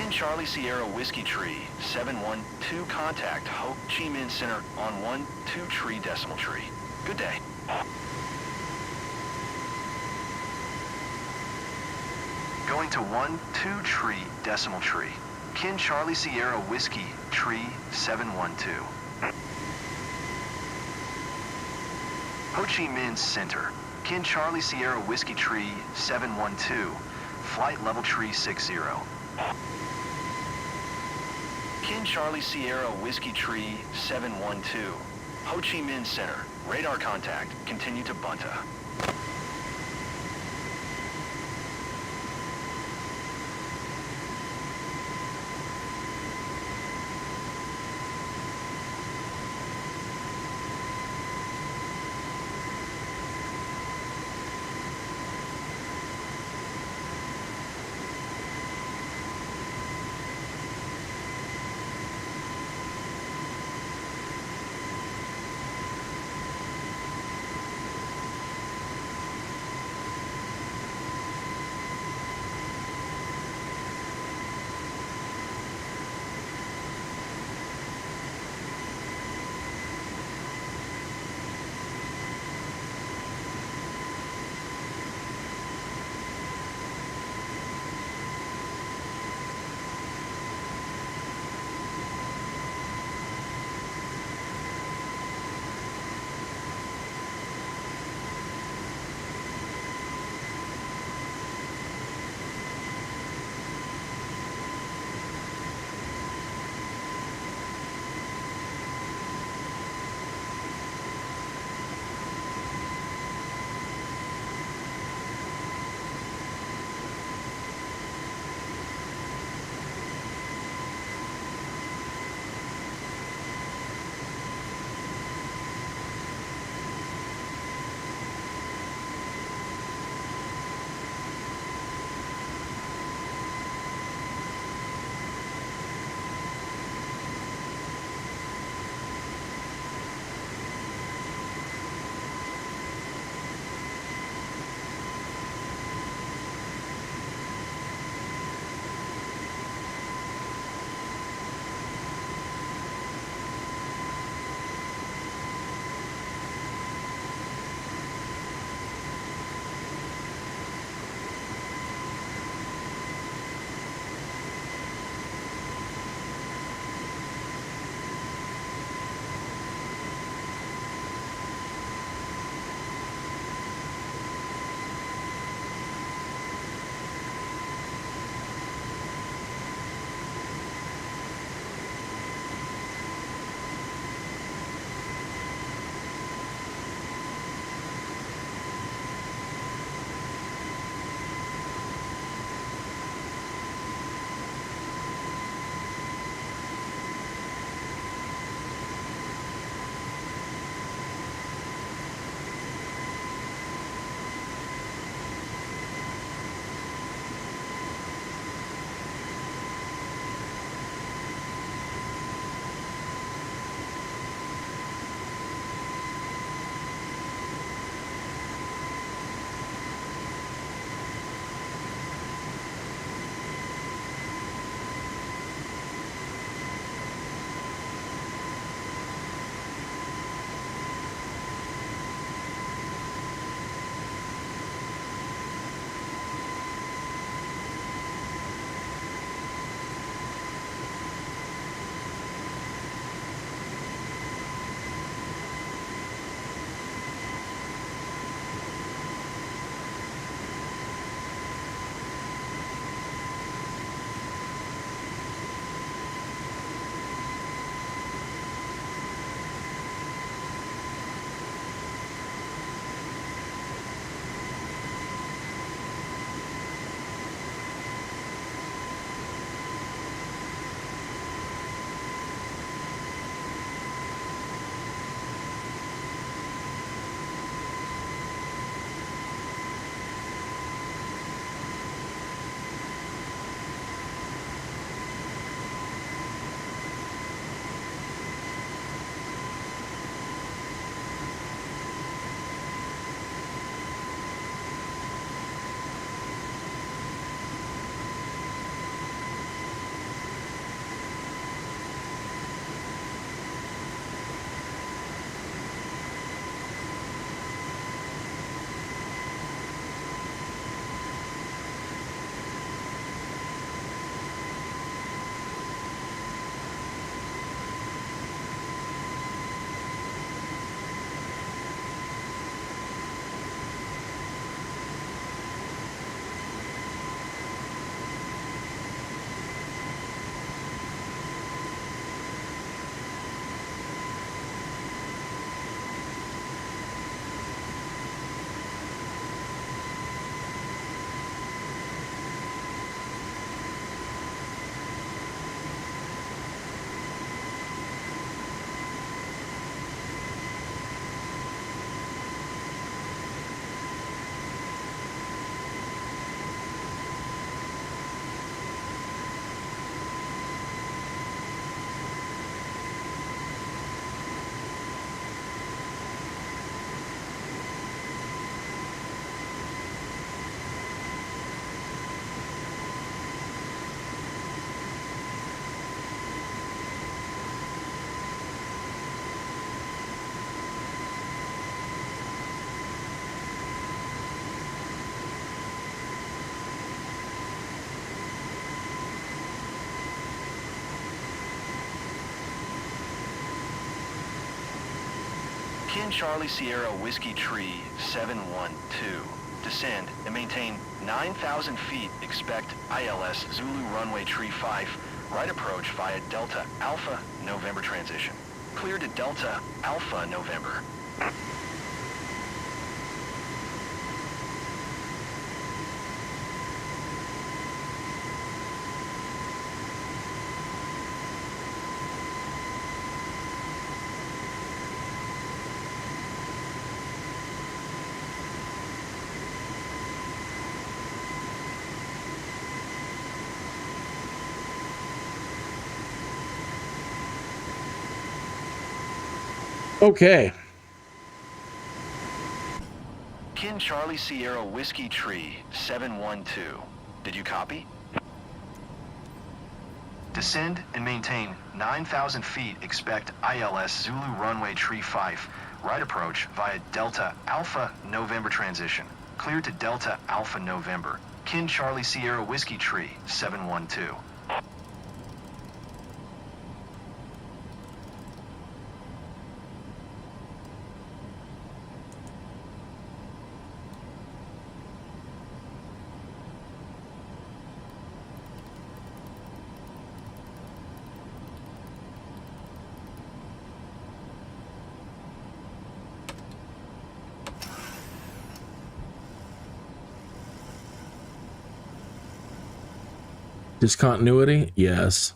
Kin Charlie Sierra Whiskey Tree 712, contact Ho Chi Minh Center on 12 tree decimal tree. Good day. Going to 12 tree decimal tree. Kin Charlie Sierra Whiskey Tree 712. Ho Chi Minh Center. Kin Charlie Sierra Whiskey Tree 712. Flight level tree 60. Kin Charlie Sierra Whiskey Tree 712. Ho Chi Minh Center. Radar contact. Continue to Bunta. Kin Charlie Sierra Whiskey Tree 712. Descend and maintain 9,000 feet. Expect ILS Zulu Runway Tree 5. Right approach via Delta Alpha November transition. Clear to Delta Alpha November. Okay. Kin Charlie Sierra Whiskey Tree 712. Did you copy? Descend and maintain 9,000 feet. Expect ILS Zulu Runway Tree 5. Right approach via Delta Alpha November transition. Clear to Delta Alpha November. Kin Charlie Sierra Whiskey Tree 712. Discontinuity? Yes.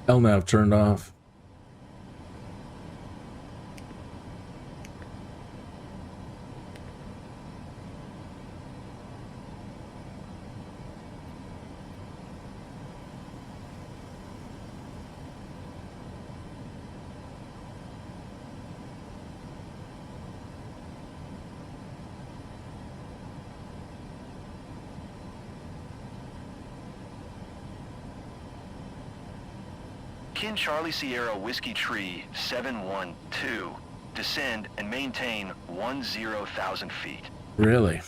LNAV turned off. Kin Charlie Sierra Whiskey Tree 712. Descend and maintain 10,000 feet. Really?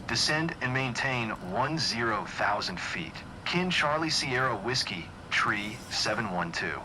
Descend and maintain 10,000 feet. Kin Charlie Sierra Whiskey Tree 712.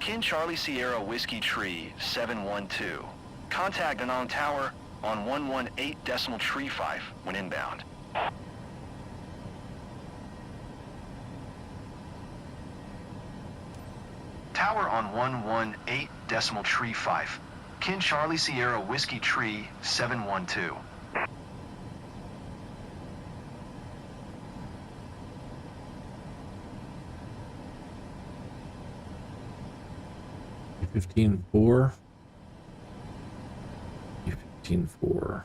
Kin Charlie Sierra Whiskey Tree 712. Contact DANANG Tower on 118.35 when inbound. Tower on 118.35. Kin Charlie Sierra Whiskey Tree 712. E15-4. E15-4.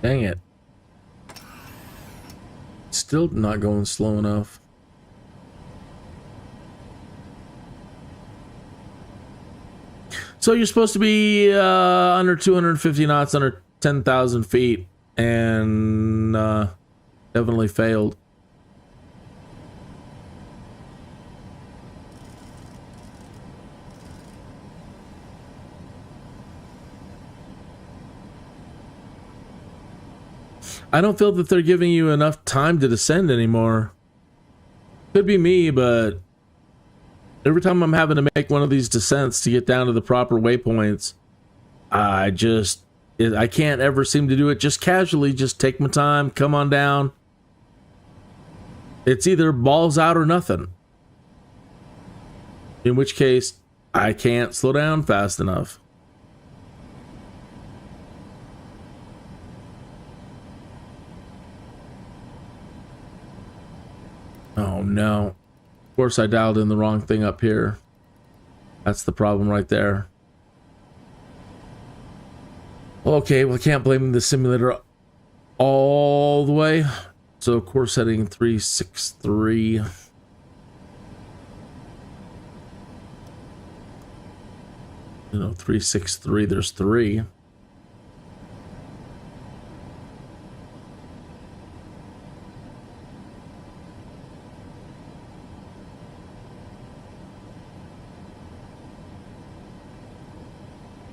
Dang it. Still not going slow enough. So you're supposed to be under 250 knots, under 10,000 feet, and definitely failed. I don't feel that they're giving you enough time to descend anymore. Could be me, but every time I'm having to make one of these descents to get down to the proper waypoints, I can't ever seem to do it just casually. Just take my time, come on down. It's either balls out or nothing. In which case, I can't slow down fast enough. Oh no. Of course I dialed in the wrong thing up here. That's the problem right there. Okay, well I can't blame the simulator all the way. So course heading 363. You know, 363, there's 3.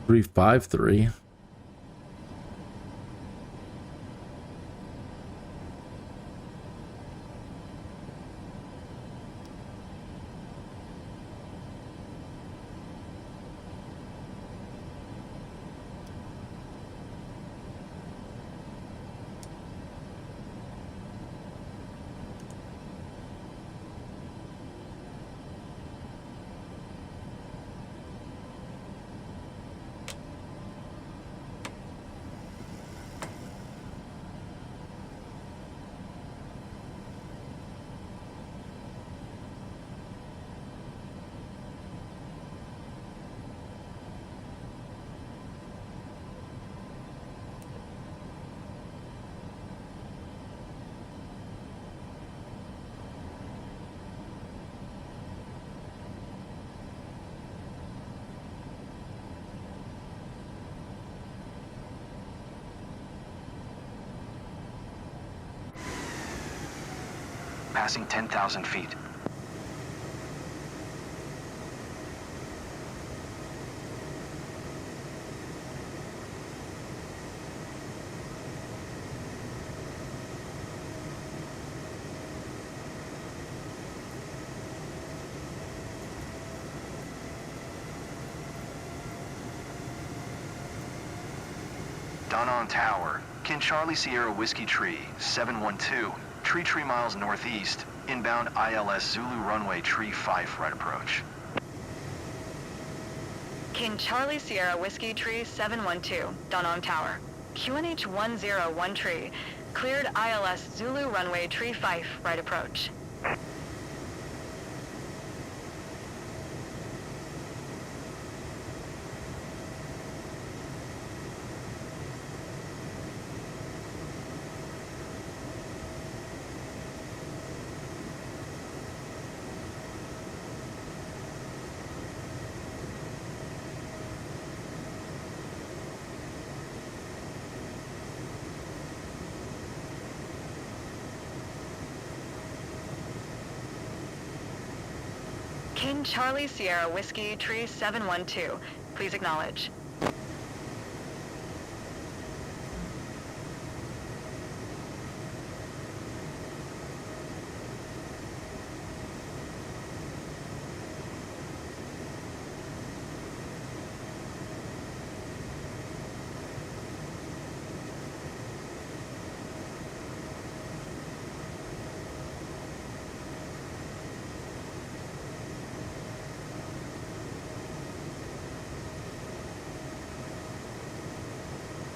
Three, 5, 3. Passing 10,000 feet. DANANG Tower, Kin Charlie Sierra Whiskey Tree, 712. Tree miles northeast, inbound ILS Zulu runway tree 5 right approach. Kin Charlie Sierra Whiskey Tree 712, DANANG Tower. QNH 101 tree, cleared ILS Zulu runway tree 5 right approach. Kin Charlie Sierra Whiskey Tree 712. Please acknowledge.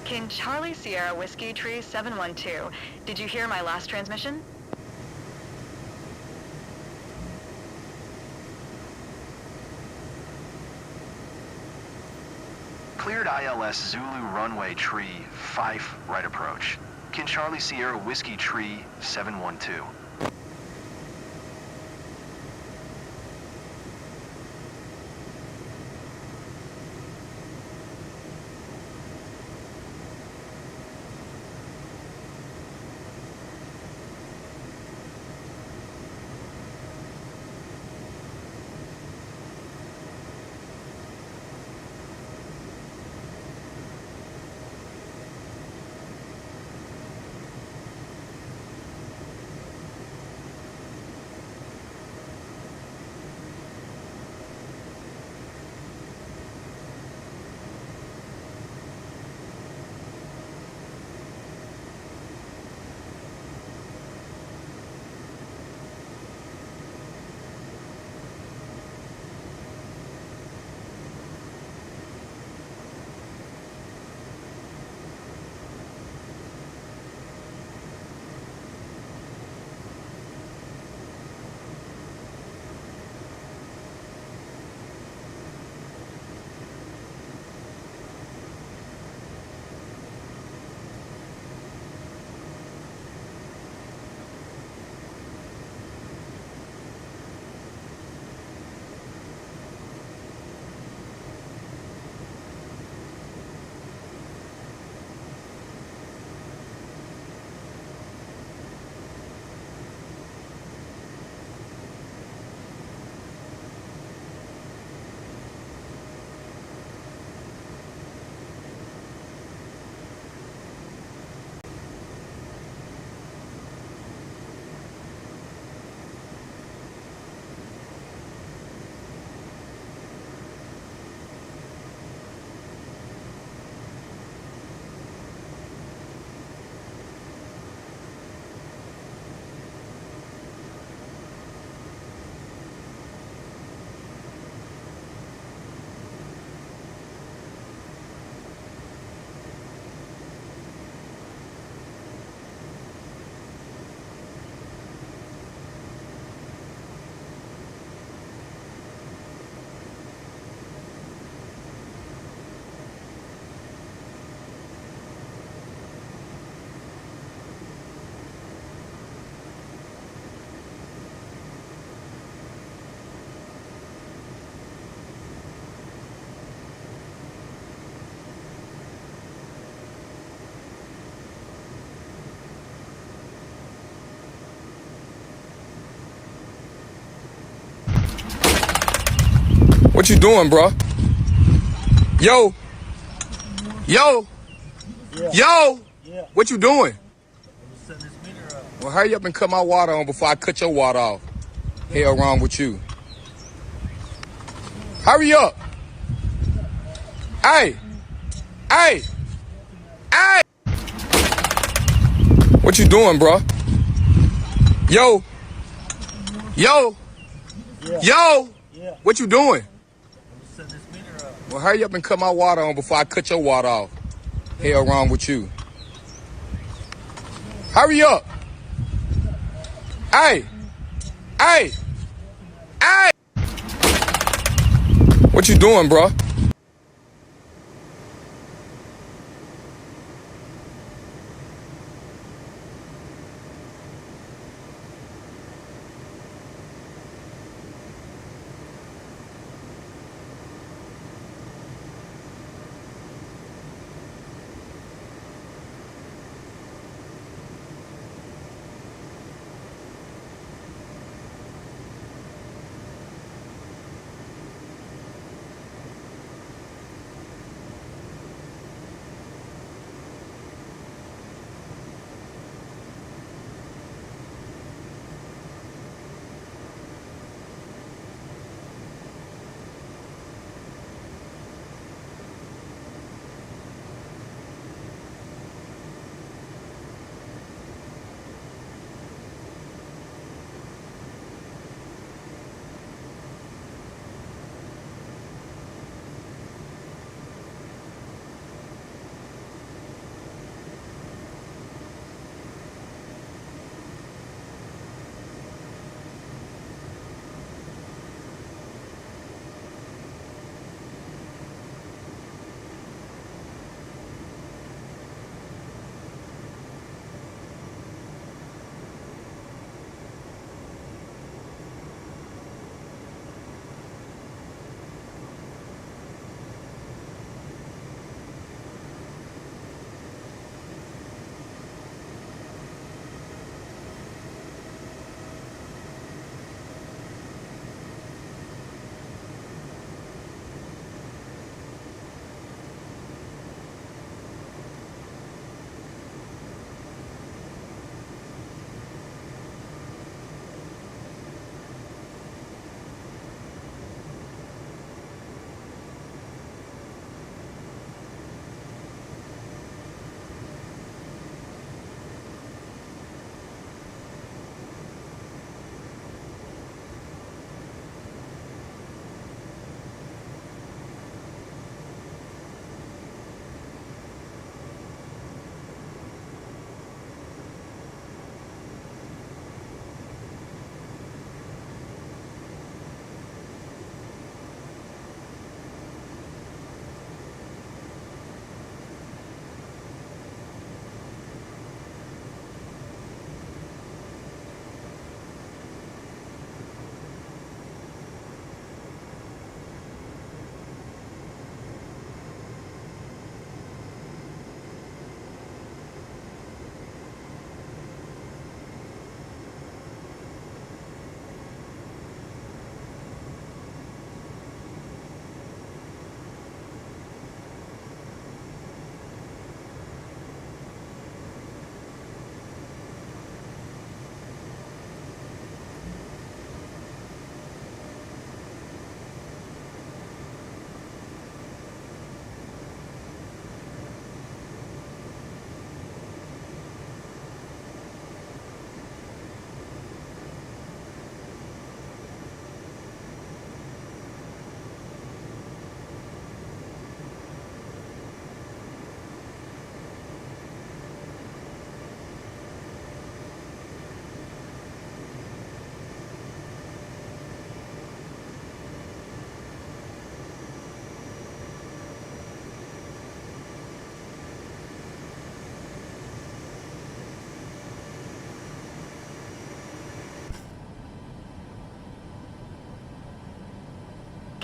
Kin Charlie Sierra Whiskey Tree 712. Did you hear my last transmission? Cleared ILS Zulu runway tree 5 right approach. Kin Charlie Sierra Whiskey Tree 712. What you doing, bro? Yo. Yo. Yeah. Yo. Yeah. What you doing? I'm setting this meter up. Well, hurry up and cut my water on before I cut your water off. Hell wrong with you. Hurry up. Hey. Hey. Hey. What you doing, bro? Yo. Yo. Yeah. Yo. Yeah. What you doing? I'm setting this meter up. Well, hurry up and cut my water on before I cut your water off. Hell wrong with you. Hurry up. Hey. Hey. Hey. What you doing, bro?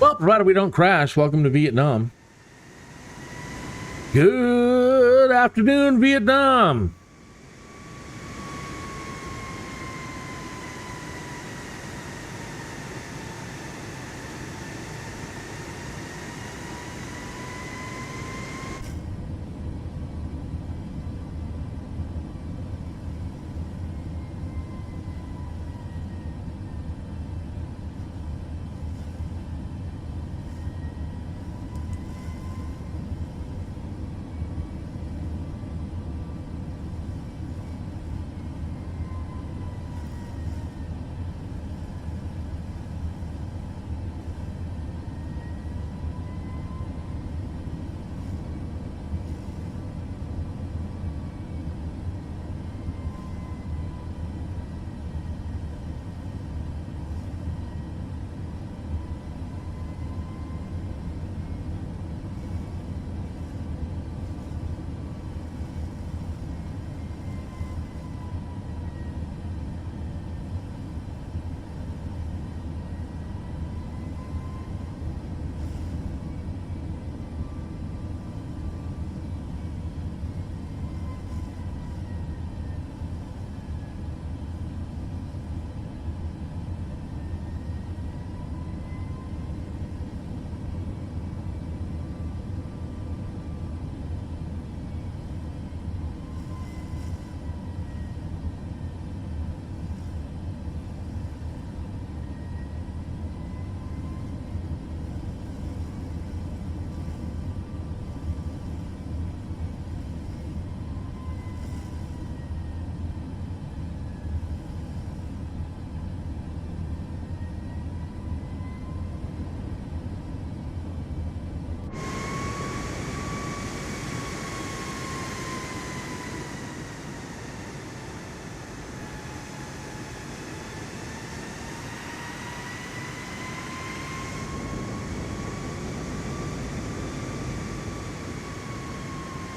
Well, provided we don't crash, welcome to Vietnam. Good afternoon, Vietnam.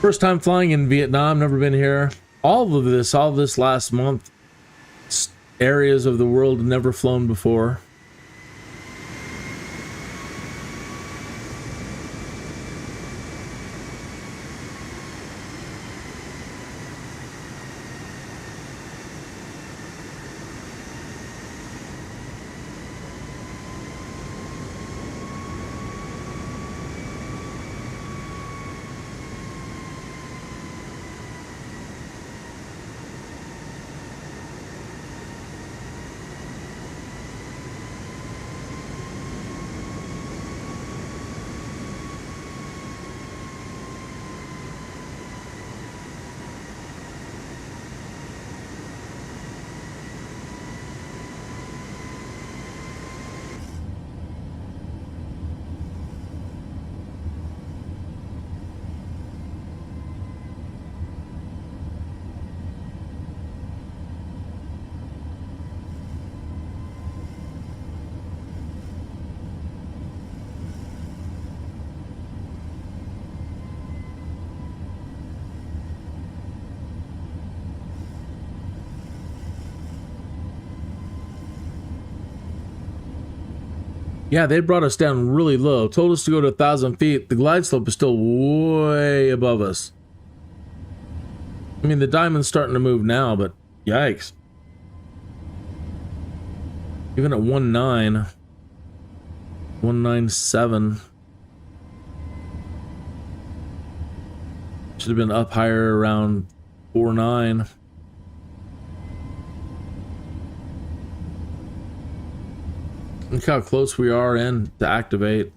First time flying in Vietnam, never been here. All of this last month, areas of the world never flown before. Yeah, they brought us down really low. Told us to go to 1,000 feet. The glide slope is still way above us. I mean, the diamond's starting to move now, but yikes. Even at 1.9, 197. Should have been up higher around 4.9. Look how close we are in to activate.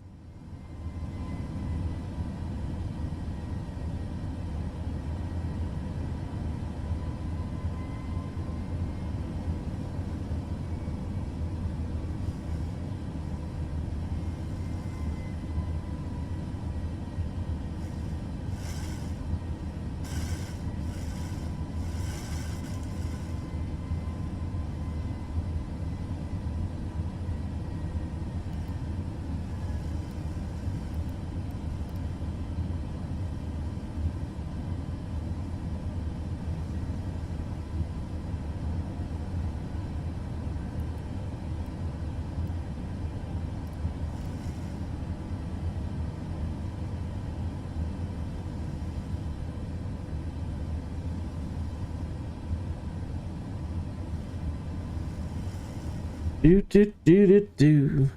Do do do do do.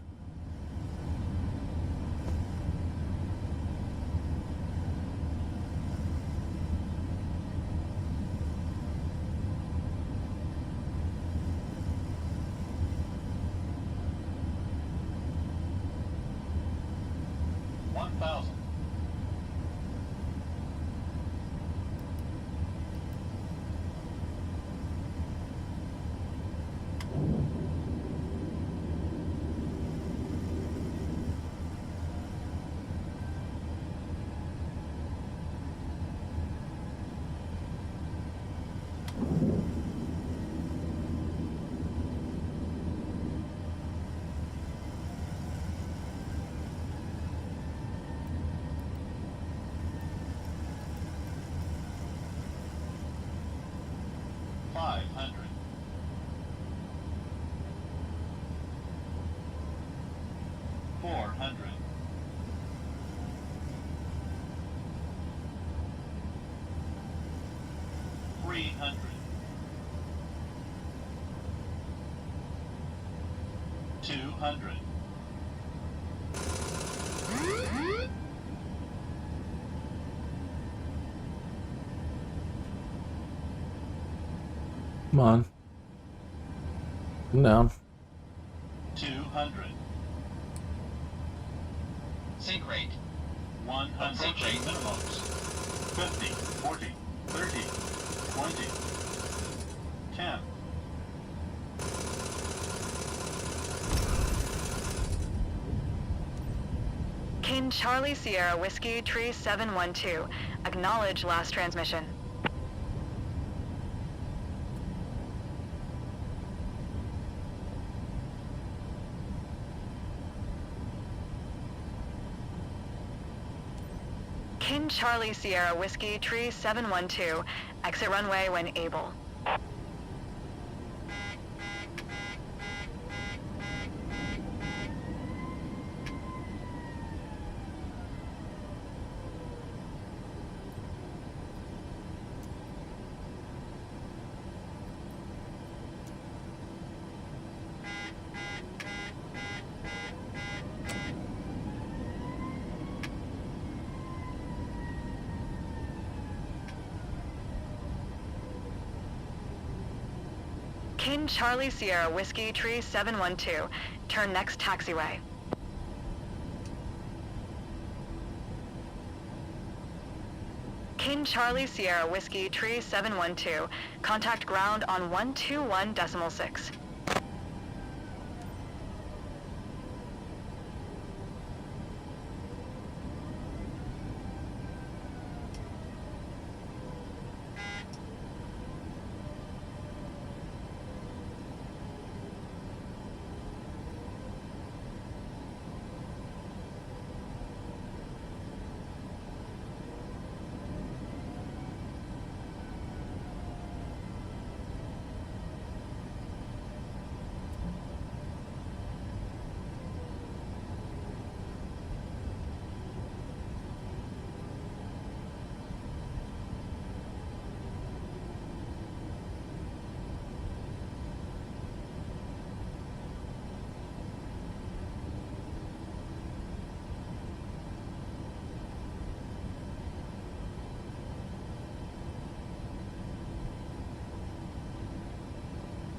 Come on. Come down. 200. Sink rate. 100. Approaching minimums. 50, 40, 30, 20, 10. Kin Charlie Sierra Whiskey Tree 712. Acknowledge last transmission. Kin Charlie Sierra Whiskey Tree 712. Exit runway when able. Kin Charlie Sierra Whiskey Tree 712. Turn next taxiway. Kin Charlie Sierra Whiskey Tree 712. Contact ground on 121.6.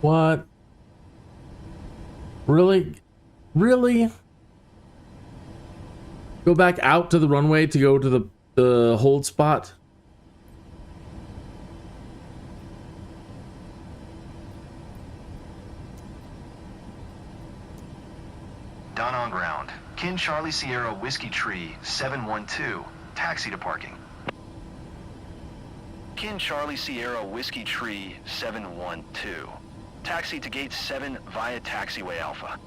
What? Really? Really? Go back out to the runway to go to the hold spot? Done on ground. Kin Charlie Sierra Whiskey Tree 712. Taxi to parking. Kin Charlie Sierra Whiskey Tree 712. Taxi to gate 7 via taxiway Alpha.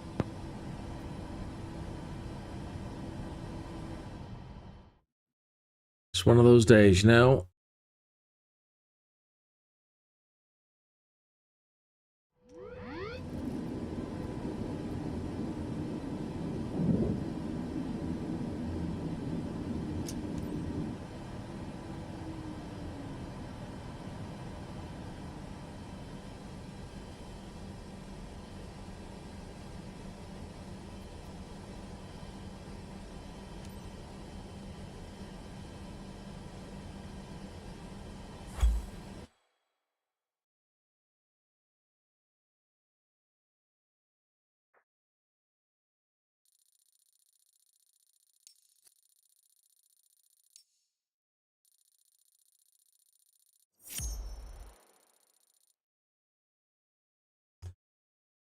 It's one of those days, you know?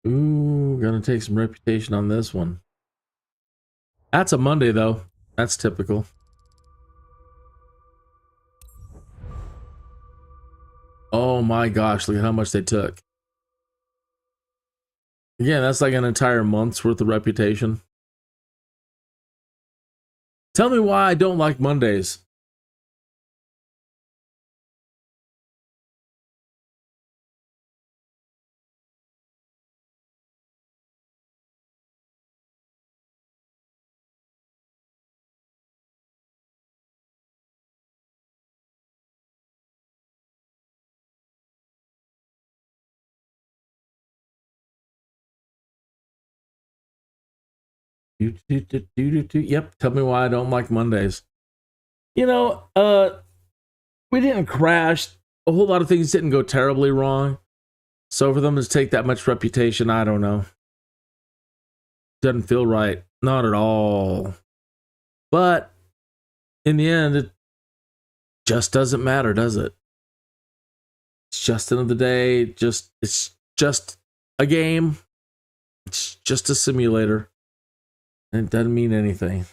Ooh, gonna take some reputation on this one. That's a Monday, though. That's typical. Oh my gosh, look at how much they took. Yeah, that's like an entire month's worth of reputation. Tell me why I don't like Mondays. Yep, tell me why I don't like Mondays. You know, we didn't crash. A whole lot of things didn't go terribly wrong. So for them to take that much reputation, I don't know. Doesn't feel right. Not at all. But in the end, it just doesn't matter, does it? It's just another day. It's just a game. It's just a simulator. And it doesn't mean anything.